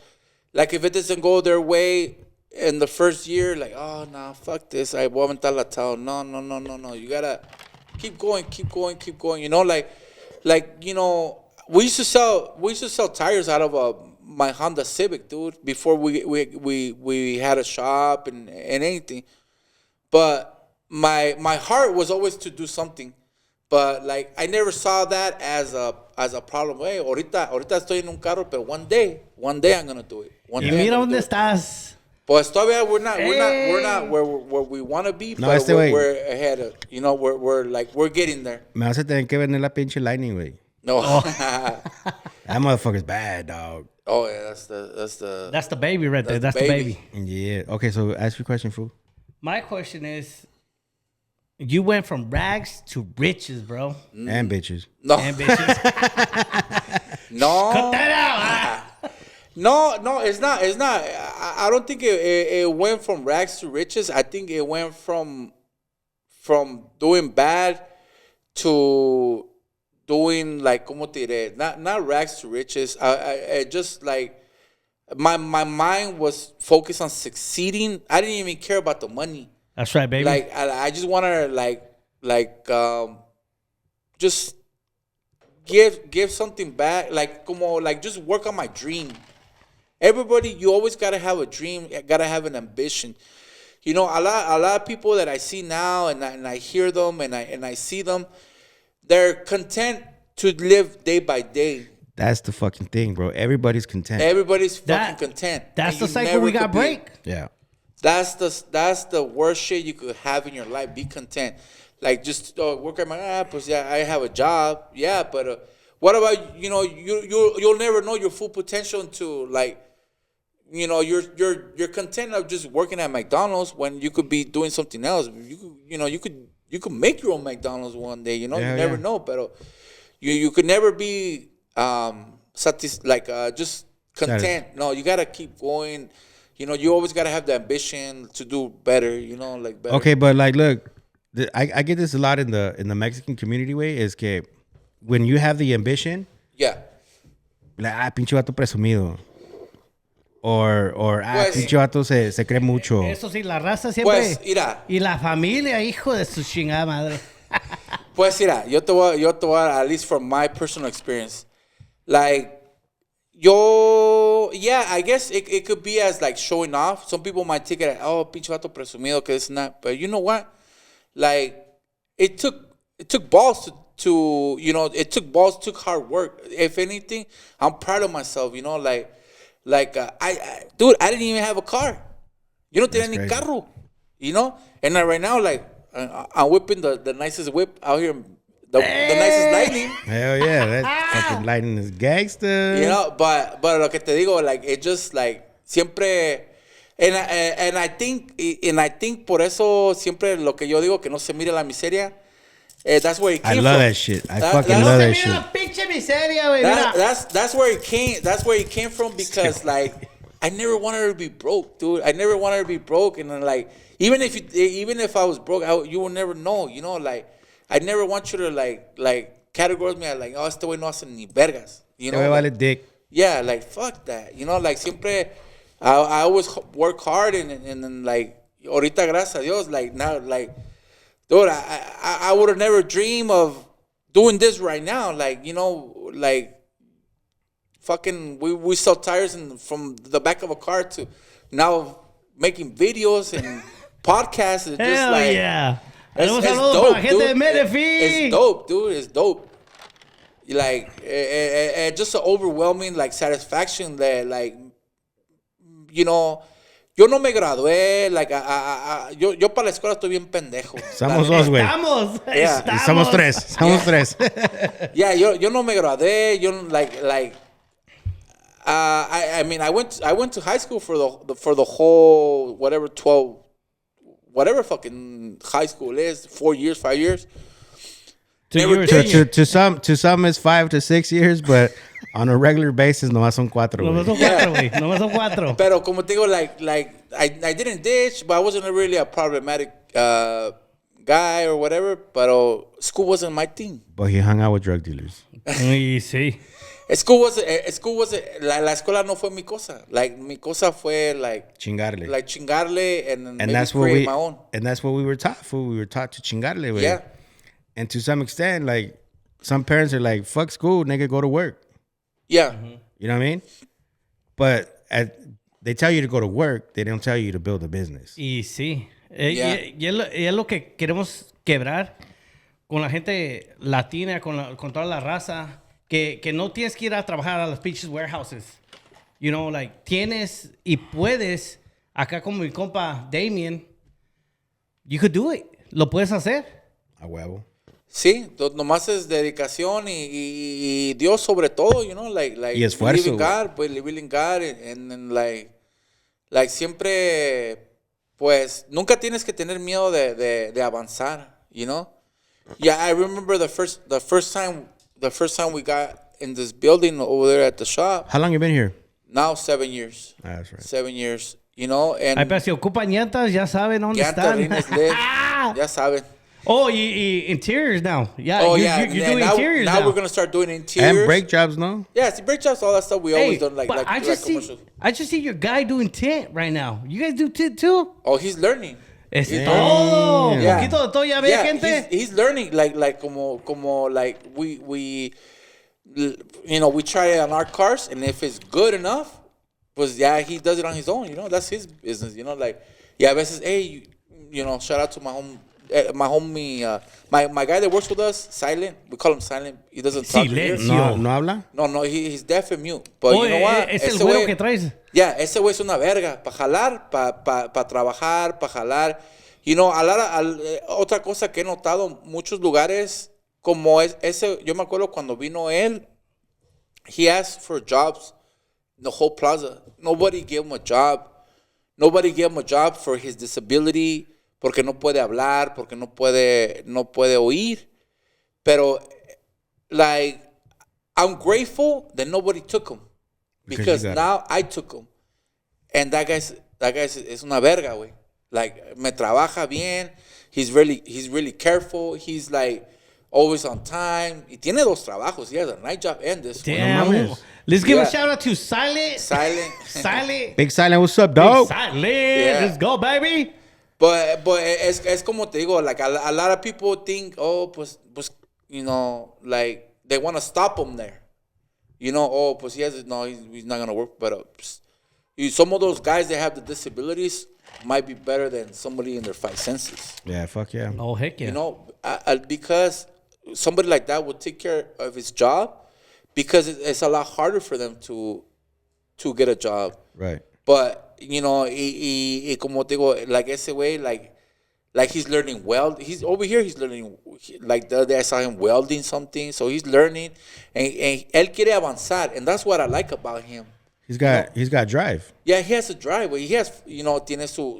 like, if it doesn't go their way in the first year, like, oh nah, fuck this, I voy a aventar la towel. No. You gotta keep going. We used to sell tires out of my Honda Civic, dude, before we had a shop and anything. But my heart was always to do something. But like I never saw that as a problem. Hey, ahorita estoy en un carro, pero one day I'm gonna do it. Y mira dónde estás. Pues todavía we're not where we want to be, no, but we're ahead of, we're getting there. Me vas a tener que vender la pinche Lightning, güey. No. That motherfucker's bad, dog. Oh yeah, that's the baby right there. That's the baby. Yeah. Okay, so ask your question, fool. My question is, you went from rags to riches, bro. And bitches. No. And bitches. No. Cut that out. No, it's not. I don't think it went from rags to riches. I think it went from doing bad to doing, like, como te diré, not rags to riches. I just, like, my mind was focused on succeeding. I didn't even care about the money. That's right, baby. Like I just want to just give something back. Like just work on my dream. Everybody, you always gotta have a dream. Gotta have an ambition. A lot of people that I see now, and I hear them, and I see them, they're content to live day by day. That's the fucking thing, bro. Everybody's content. Everybody's fucking content. That's the cycle we got break. Yeah. That's the worst shit you could have in your life. Be content. Like, just work at my pues yeah, I have a job. Yeah, but what about you'll never know your full potential until, like, you know, you're content of just working at McDonald's when you could be doing something else. You could make your own McDonald's one day. You know, you never know. But you could never be just content. No, you gotta keep going. You know, you always gotta have the ambition to do better. You know, like better. Okay, but like, look, I get this a lot in the Mexican community way. Is que when you have the ambition, like pinche vato presumido. Or Pues, pinche vato se cree mucho. Eso sí, la raza siempre. Pues, mira. Y la familia, hijo de su chingada madre. Pues, mira, yo te voy a, at least from my personal experience, like, I guess it could be as like showing off. Some people might take it as, oh, pinche vato presumido, que it's not. But you know what? Like, it took balls to you know, it took hard work. If anything, I'm proud of myself, you know, like, I didn't even have a car. You don't tenía ni carro, you know? And right now, like, I'm whipping the nicest whip out here, the nicest Lightning. Hell yeah, that fucking Lightning is gangster. You know, but lo que te digo, like, it just, like, siempre... And I think por eso siempre lo que yo digo, que no se mire la miseria, that's where it came from. I love that shit. I fucking love that shit. Pinche miseria, güey. That's where it came. That's where it came from because like I never wanted to be broke, dude. I never wanted to be broke, and then, like even if I was broke, you will never know. You know, like I never want you to like categorize me as like, oh, este güey no hace ni vergas. You know, vale dick. Yeah, like fuck that. You know, like siempre I always work hard and then like ahorita gracias a Dios, like now like. Dude, I would have never dreamed of doing this right now. Like, you know, like fucking we sell tires from the back of a car to now making videos and podcasts. It's just Hell like, yeah. It's dope, dude. It's dope, dude. It's dope. Like, just an overwhelming like satisfaction that like, you know. Yo no me gradué, like, yo para la escuela estoy bien pendejo. Somos dos, güey. Estamos. Somos tres. Yeah, yo no me gradué. Yo I mean, I went to high school for the whole whatever 12, whatever fucking high school is, 4 years, 5 years. To some it's 5 to 6 years, but on a regular basis, nomás son 4. Nomás son 4, güey. Nomás son 4. Pero como te digo, like I didn't ditch, but I wasn't really a problematic guy or whatever. But school wasn't my thing. But he hung out with drug dealers. Sí. School was la escuela no fue mi cosa. Like mi cosa fue like chingarle. Like chingarle and maybe that's create my own. And that's what we were taught for. We were taught to chingarle. Wey. Yeah. And to some extent, like some parents are like, "Fuck school, nigga, go to work." Yeah. Mm-hmm. You know what I mean? But they tell you to go to work. They don't tell you to build a business. Y sí. Y es lo que queremos quebrar con la gente latina, con toda la raza, que no tienes que ir a trabajar a las pinches warehouses. You know, like, tienes y puedes, acá como mi compa Damian, you could do it. Lo puedes hacer. A huevo. Sí, nomás es dedicación y Dios sobre todo, you know, like y esfuerzo. Believe in God, and like siempre, pues, nunca tienes que tener miedo de avanzar, you know. Yeah, I remember the first time we got in this building over there at the shop. How long you been here? Now 7 years. Ah, that's right. 7 years, you know, and Ay, pero si ocupan llantas, ya saben dónde están. Ya saben. Oh, interiors now. Yeah, Oh, you're doing interiors now. Now we're gonna start doing interiors. And brake jobs, no? Yeah, see, brake jobs, all that stuff we always done like commercials. I just see your guy doing tint right now. You guys do tint too? Oh, he's learning. Es todo. Yeah. Poquito de todo, ya ve, gente. He's learning like como like we you know, we try it on our cars, and if it's good enough, pues yeah, he does it on his own, you know, that's his business, you know, like, yeah, a veces, hey, you know, shout out to my homie, my guy that works with us, Silent, we call him Silent, he doesn't talk. No habla? No, he's deaf and mute, but you know what? Es el güero que traes. Yeah, ese güey es una verga, para jalar, para trabajar, para jalar, you know, otra cosa que he notado, muchos lugares, como ese, yo me acuerdo cuando vino él, he asked for jobs the whole plaza. Nobody gave him a job. Nobody gave him a job for his disability, porque no puede hablar, porque no puede oír. Pero, like, I'm grateful that nobody took him. Because now I took him. And that guy's es una verga, güey. Like, me trabaja bien. He's really careful. He's, like, always on time. Y tiene dos trabajos. He has a night job and this one. Damn. Let's give a shout out to Silent. Silent. Big Silent, what's up, dog? Big Silent. Yeah. Let's go, baby. But es como te digo, like, a lot of people think, oh, pues, you know, like, they want to stop him there. You know, oh, pues he's not going to work. But some of those guys that have the disabilities might be better than somebody in their five senses. Yeah, fuck yeah. Oh, heck yeah. You know, because somebody like that will take care of his job, because it's a lot harder for them to get a job. Right. But, you know, y como te digo, like ese way, like he's learning weld. He's over here, he's learning, like the other day I saw him welding something. So he's learning, and él quiere avanzar. And that's what I like about him. He's got drive. Yeah, he has a drive. He has, you know, tiene su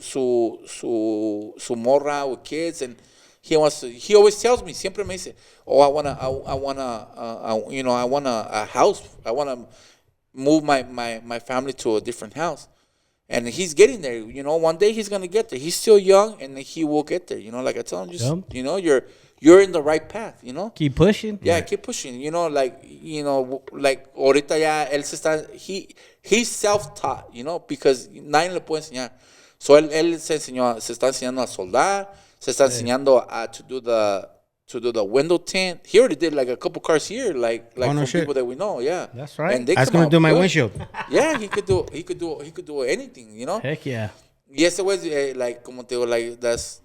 morra with kids, and he always tells me, siempre me dice, oh, I want a house. I want to move my family to a different house. And he's getting there. You know, one day he's going to get there. He's still young, and he will get there. You know, like I tell him, just, you know, you're in the right path, you know? Keep pushing. Yeah, keep pushing. You know, like, ahorita ya él he's self-taught, you know, because nadie le puede enseñar. So él se está enseñando a soldar, se está enseñando to do the window tint. He already did like a couple cars here, like from people that we know. Yeah, that's right. And they I was gonna do my windshield. Yeah, he could do anything, you know. Heck yeah. Yes, it was like como te digo, like that's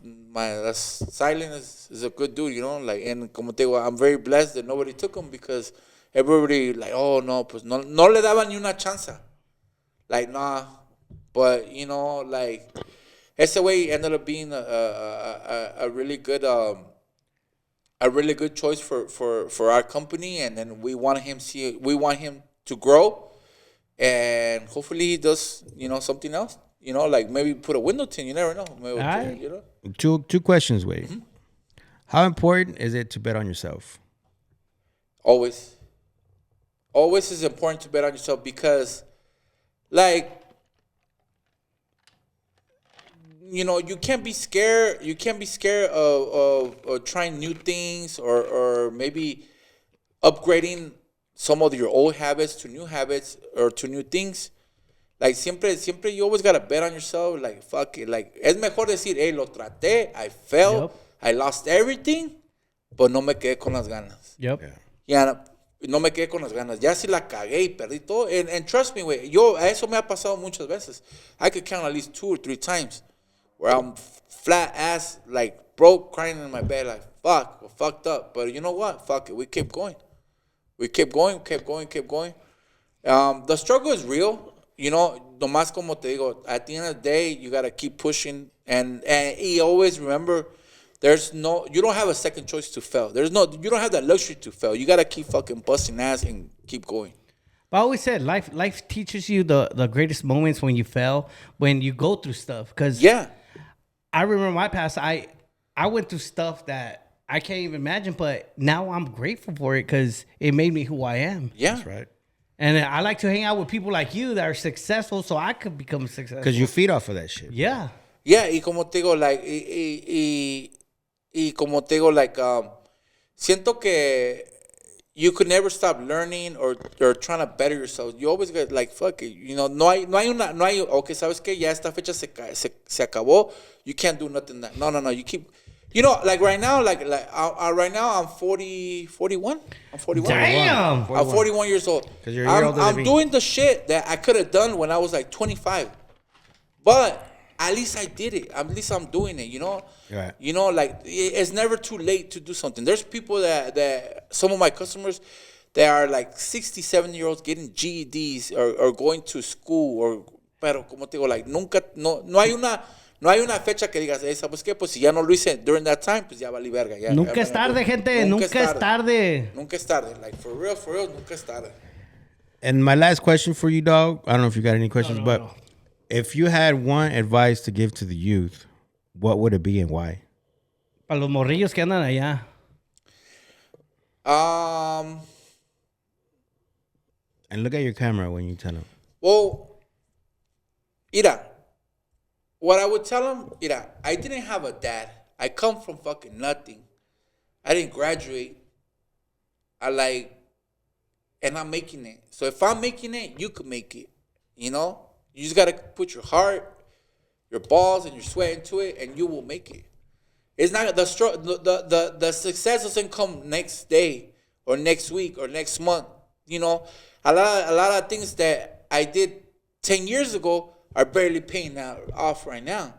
Silent is a good dude, you know. Like, and como te digo, I'm very blessed that nobody took him, because everybody like, oh no, pues no le daban ni una chance. Like, nah, but you know, like ese way ended up being a really good choice for our company, and then we want him to grow, and hopefully he does, you know, something else, you know, like maybe put a window tint. You never know. Maybe you know. Two questions, Wade. Mm-hmm. How important is it to bet on yourself? Always is important to bet on yourself, because, like, you know, you can't be scared. You can't be scared of trying new things, or maybe upgrading some of your old habits to new habits or to new things. Like, siempre you always gotta bet on yourself. Like, fuck it. Like, es mejor decir, hey, lo traté, I failed, I lost everything, but no me quedé con las ganas. Yep. Yeah, no me quedé con las ganas. Ya si la cagué y perdí todo. And trust me, güey, eso me ha pasado muchas veces. I could count at least 2 or 3 times where I'm flat ass, like, broke, crying in my bed, like, fuck, we're fucked up. But you know what? Fuck it. We kept going. Kept going. The struggle is real. You know, nomás como te digo, at the end of the day, you got to keep pushing. And you always remember, you don't have a second choice to fail. You don't have that luxury to fail. You got to keep fucking busting ass and keep going. But I always said life teaches you the greatest moments when you fail, when you go through stuff. Because I remember my past, I went through stuff that I can't even imagine, but now I'm grateful for it because it made me who I am. Yeah. That's right. And I like to hang out with people like you that are successful so I could become successful. Because you feed off of that shit. Yeah. Yeah, y como te digo, like, como te digo, like, siento que you could never stop learning or trying to better yourself. You always get, like, fuck it. You know, no hay, okay, ¿sabes qué? Ya esta fecha se acabó. You can't do nothing. No. You keep... You know, like right now, right now I'm 41. I'm 41. Damn. I'm 41 years old. I'm doing the shit that I could have done when I was like 25. But at least I did it. At least I'm doing it, you know? Right. You know, like, it's never too late to do something. There's people that some of my customers, they are like 60, 70-year-olds getting GEDs or going to school, pero como te digo, like, no hay una fecha que digas, ¿sabes qué? Pues si ya no lo hice during that time, pues ya valí verga. Nunca es tarde, gente. Nunca es tarde. Nunca es tarde. Like, for real, nunca es tarde. And my last question for you, dog. I don't know if you got any questions, but if you had one advice to give to the youth, what would it be and why? Para los morrillos que andan allá. And look at your camera when you tell them. Well, mira, what I would tell them, mira, I didn't have a dad. I come from fucking nothing. I didn't graduate. And I'm making it. So if I'm making it, you can make it. You know? You just got to put your heart, your balls, and your sweat into it, and you will make it. It's not the success doesn't come next day or next week or next month. You know, a lot of things that I did 10 years ago are barely paying off right now.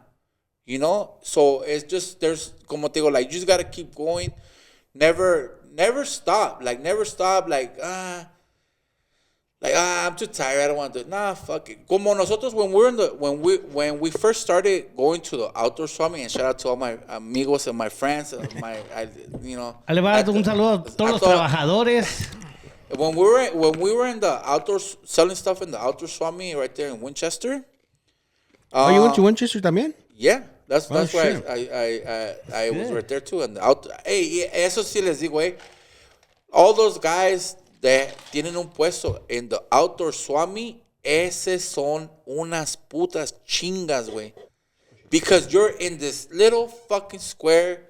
You know, so it's just there's como te digo, like you just gotta keep going, never stop, I'm too tired, I don't want to do it. Nah, fuck it. Como nosotros when we first started going to the outdoor swimming, and shout out to all my amigos and my friends, Le va a dar un saludo a todos los trabajadores. When we were in the outdoors selling stuff in the outdoor swami right there in Winchester. You went to Winchester también? Yeah, that's where I was right there too. And hey, eso sí les digo, all those guys that tienen un puesto in the outdoor swami, ese son unas putas chingas, güey. Because you're in this little fucking square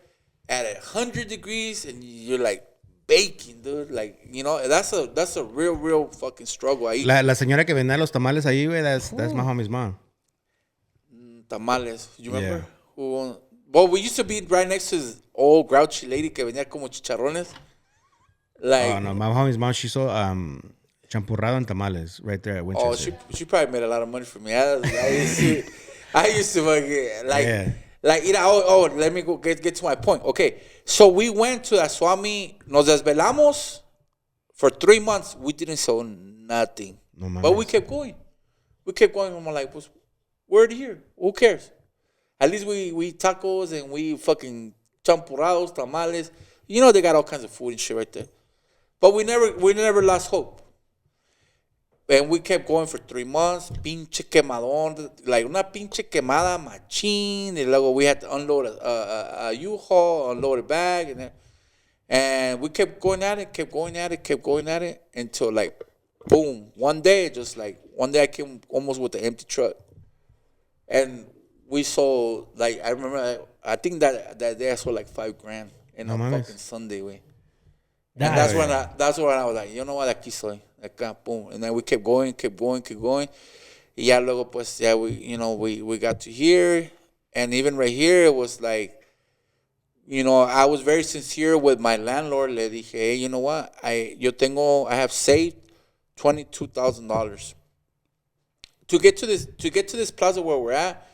at 100 degrees and you're like baking, dude. Like, you know, that's a real fucking struggle ahí. La señora que vendía los tamales ahí, güey, that's my homie's mom. Tamales, you remember? Yeah. Well, we used to be right next to this old grouchy lady que venía como chicharrones. Like, oh no, my homie's mom, she sold champurrado and tamales right there at Winchester. Oh, she probably made a lot of money for me. I used to fucking like you know. Let me go get to my point. Okay, so we went to that swami. Nos desvelamos for 3 months. We didn't sell nothing, but we kept going. I'm like, we're here. Who cares? At least we eat tacos and we fucking champurrados, tamales. You know they got all kinds of food and shit right there. But we never lost hope. And we kept going for 3 months. Pinche quemadón. Like una pinche quemada machín. And luego we had to unload a U-Haul, unload a bag. And we kept going at it until like, boom. One day I came almost with an empty truck. And we sold, like, I remember, I think that day I sold like $5,000 in a fucking Sunday, way. And that's when I was like, you know what, aquí soy. Like, boom. And then we kept going. Y ya luego, pues, yeah, we got to here. And even right here, it was like, you know, I was very sincere with my landlord. Le dije, hey, you know what, I have saved $22,000. To get to this plaza where we're at,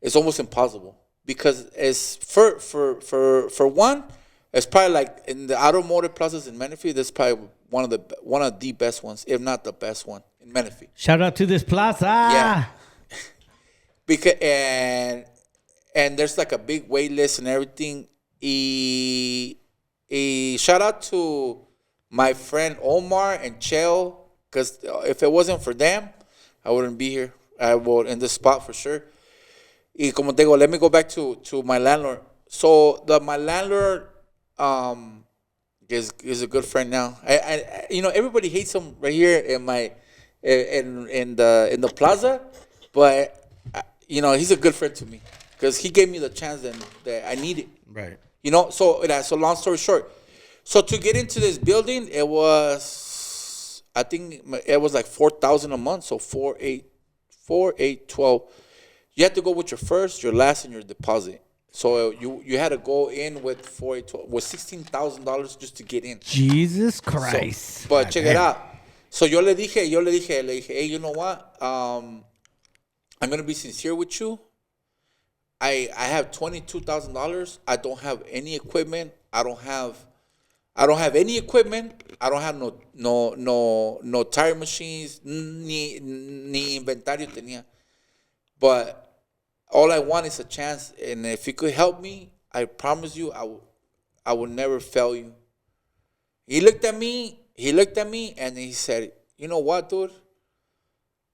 it's almost impossible because it's for one, it's probably like in the automotive plazas in Menifee. This is probably one of the best ones, if not the best one in Menifee. Shout out to this plaza. Yeah, because and there's like a big wait list and everything. Shout out to my friend Omar and Chell, because if it wasn't for them, I wouldn't be here. I would in this spot for sure. Y como te digo, let me go back to my landlord. So my landlord is a good friend now. I you know, everybody hates him right here in my in the plaza, but you know, he's a good friend to me because he gave me the chance that I needed. Right. You know, so long story short, so to get into this building, it was. I think it was like $4,000 a month, so 4, 8, 12. You had to go with your first, your last, and your deposit. So you had to go in with 4, 8, 12, with $16,000 just to get in. Jesus Christ! So, but check it out. So yo le dije, hey, you know what? I'm gonna be sincere with you. I have $22,000. I don't have any equipment. I don't have any equipment. I don't have no tire machines, ni inventario tenía. But all I want is a chance, and if you could help me, I promise you, I will never fail you. He looked at me, and he said, you know what, dude?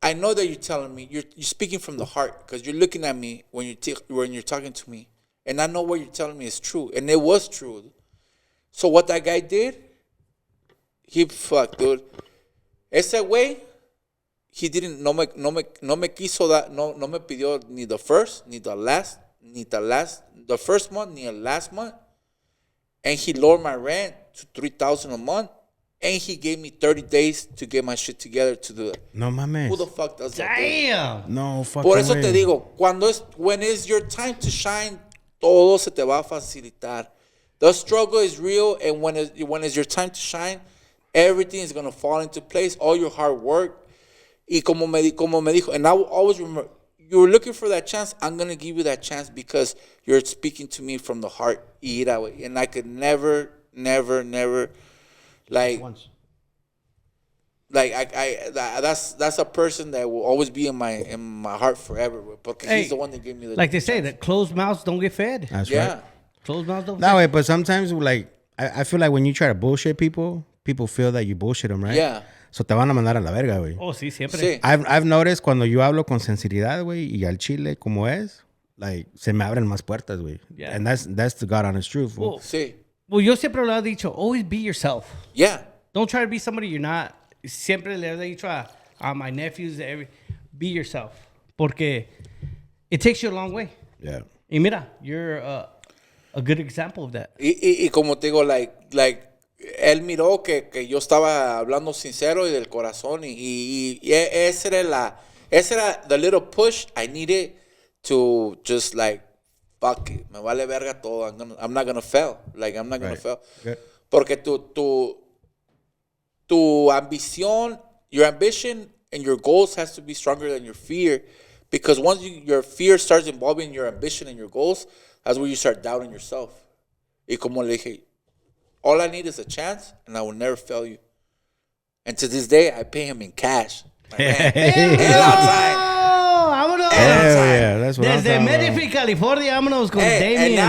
I know that you're telling me, you're speaking from the heart because you're looking at me when you're talking to me. And I know what you're telling me is true. And it was true. So what that guy did, dude. Ese güey, he didn't, no me quiso that, no me pidió ni the first, ni the last, the first month, ni the last month. And he lowered my rent to $3,000 a month. And he gave me 30 days to get my shit together to do it. No mames. Who the fuck does that? Damn. No fucking Por eso way. te digo, when it's your time to shine, todo se te va a facilitar. The struggle is real, and when it's your time to shine, everything is gonna fall into place. All your hard work. Y como me dijo, and I will always remember, you were looking for that chance. I'm gonna give you that chance because you're speaking to me from the heart. Y that way, and I could never. Like, that's a person that will always be in my heart forever. Because he's the one that gave me the like they say that closed mouths don't get fed. That's yeah. right. Closed mouths don't. That way, but sometimes like I feel like when you try to bullshit people feel that you bullshit them, right? Yeah. So te van a mandar a la verga, güey. Oh, sí, siempre. Sí. I've noticed cuando yo hablo con sinceridad, güey, y al chile como es, like se me abren más puertas, güey. Yeah. And that's the God honest truth. Fool. Well, Sí. well, yo siempre lo he dicho. Always be yourself. Yeah. Don't try to be somebody you're not. Siempre le he dicho a my nephews, be yourself. Porque it takes you a long way. Yeah. Y mira, you're a good example of that. Y como te digo, like él miró que yo estaba hablando sincero y del corazón y esa era the little push I needed to just like fuck it, me vale verga todo. I'm not gonna fail. Like I'm not gonna fail. Good. Porque tu ambición, your ambition and your goals has to be stronger than your fear. Because once your fear starts involving your ambition and your goals, that's where you start doubting yourself. Y como le dije, all I need is a chance, and I will never fail you. And to this day, I pay him in cash. My man. Vámonos. Yeah, that's what I'm Desde talking Medellín, California, vámonos con Damian.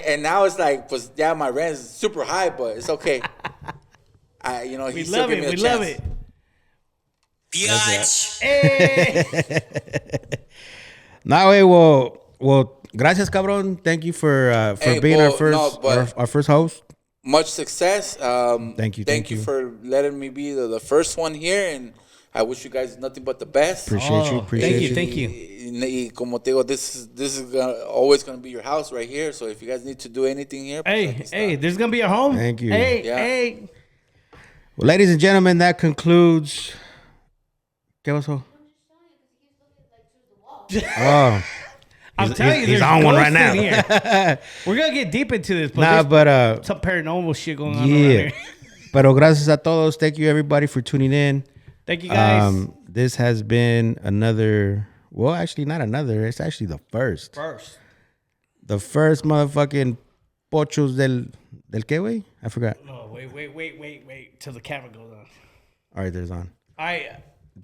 And now it's like, pues, yeah, my rent is super high, but it's okay. He We still love give me it. a We chance. love it. Biatch. Hey. No, way, well, gracias, cabrón. Thank you for being our first host. Much success. Thank you. Thank you for letting me be the first one here, and I wish you guys nothing but the best. Appreciate you. Thank you. Y como te digo, this is always gonna be your house right here. So if you guys need to do anything here, Hey, this is gonna be your home. Thank you. Hey. Well, ladies and gentlemen, that concludes. ¿Qué pasó? Oh, I'm telling you, he's there's on one right ghosts in now. here. We're gonna get deep into this, but Nah, there's but some paranormal shit going on around yeah. here. Pero gracias a todos. Thank you everybody for tuning in. Thank you guys. This has been another. Well, actually, not another. It's actually the first. The first motherfucking Pochos del qué, güey? I forgot. No, wait till the camera goes on. All right, there's on.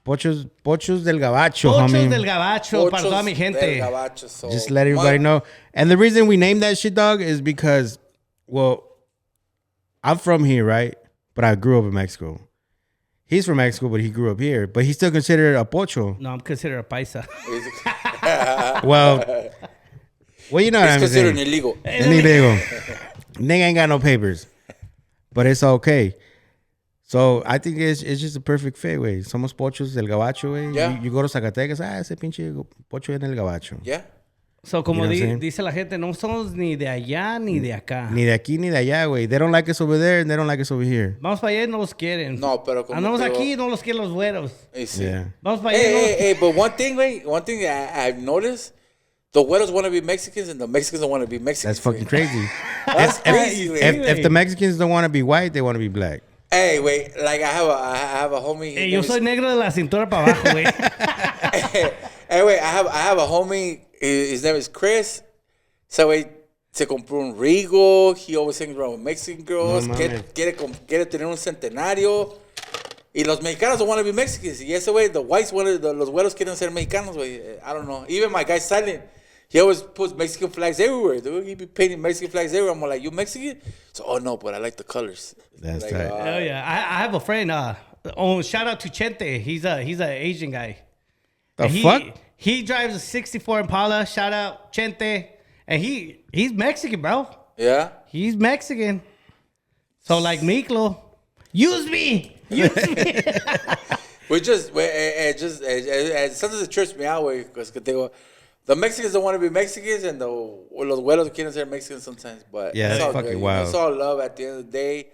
Pochos Pochos del Gabacho, homie. del Gabacho para toda mi gente. Del Gabacho, so Just let everybody know. And the reason we named that shit, dog, is because, well, I'm from here, right? But I grew up in Mexico. He's from Mexico, but he grew up here. But he's still considered a pocho. No, I'm considered a paisa. Well, you know what it's I'm considered saying. illegal. Illegal. Nigga ain't got no papers. But it's okay. So I think it's just a perfect fit, güey. Somos Pochos del Gabacho, güey. Yeah. You go to Zacatecas, ese pinche pocho en el Gabacho. Yeah. So, como You know what I'm saying? dice la gente, no somos ni de allá ni de acá. Ni de aquí ni de allá, güey. They don't like us over there and they don't like us over here. Vamos para allá y no los quieren. No, pero como andamos te digo- aquí y no los quieren los güeros. Sí. Yeah. Vamos para allá y no los Hey, but one thing I've noticed, the güeros want to be Mexicans and the Mexicans don't want to be Mexicans. That's fucking crazy. That's crazy, güey. If the Mexicans don't want to be white, they want to be black. Hey, wait, like I have a homie. Hey, yo soy negro de la cintura para abajo, güey. Hey, wait, I have a homie. His name is Chris. So wait, se compró un Rigo. He always hangs around with Mexican girls. No mames. Quiere tener un centenario. Y los mexicanos don't want to be Mexicans. Y ese way, the whites los güeros quieren ser mexicanos, güey. I don't know. Even my guy Silent, he always puts Mexican flags everywhere, dude. He be painting Mexican flags everywhere. I'm like, you Mexican? So, oh no, but I like the colors. That's like, right. Hell yeah. I have a friend, Oh, shout out to Chente. He's a Asian guy. The And fuck? He drives a 64 Impala. Shout out Chente. And he's Mexican, bro. Yeah. He's Mexican. So like Miklo, use me. Use me. Sometimes it trips me out, way, because the Mexicans don't want to be Mexicans, and los güeros quieren ser Mexicans sometimes. But Yeah, it's that's all fucking good. wild. It's all love at the end of the day.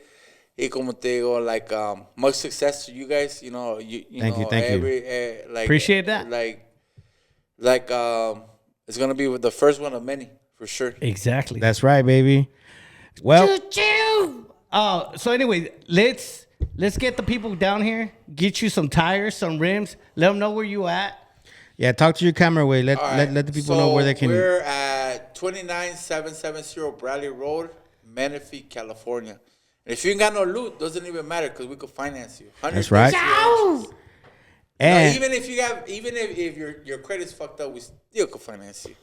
Y como te digo, like much success to you guys. You know, Thank you. like Appreciate that. Like it's gonna be the first one of many for sure. Exactly. That's right, baby. Well, So anyway, let's get the people down here. Get you some tires, some rims. Let them know where you at. yeah, talk to your camera way. Let All right. the people know where they can. We're at 29770 Bradley Road, Menifee, California. And if you ain't got no loot, doesn't even matter because we could finance you. That's right. And Even if your credit's fucked up, we still could finance you.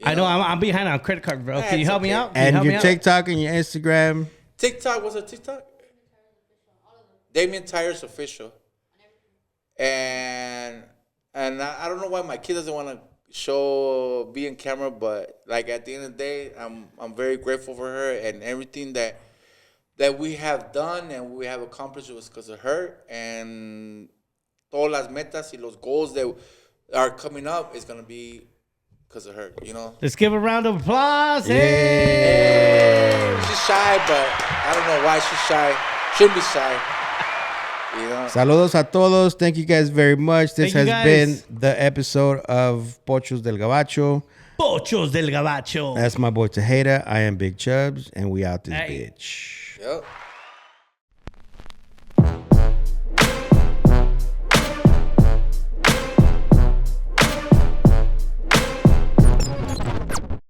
I know I'm behind on credit card, bro. Can you That's help me okay. out? Can you and help me your out? TikTok and your Instagram. TikTok, what's a TikTok? Damian Tires Official. And I don't know why my kid doesn't want to be in camera, but like at the end of the day, I'm very grateful for her, and everything that we have done and we have accomplished was because of her, and todas las metas y los goals that are coming up is gonna be because of her, you know. Let's give a round of applause. Hey. She's shy, but I don't know why she's shy. Shouldn't be shy. You know? Saludos a todos. Thank you guys very much. This Thank has you, been guys. the episode of Pochos Del Gabacho. Pochos Del Gabacho. That's my boy Tejeda. I am Big Chubs, and we out this Hey. bitch. Yep.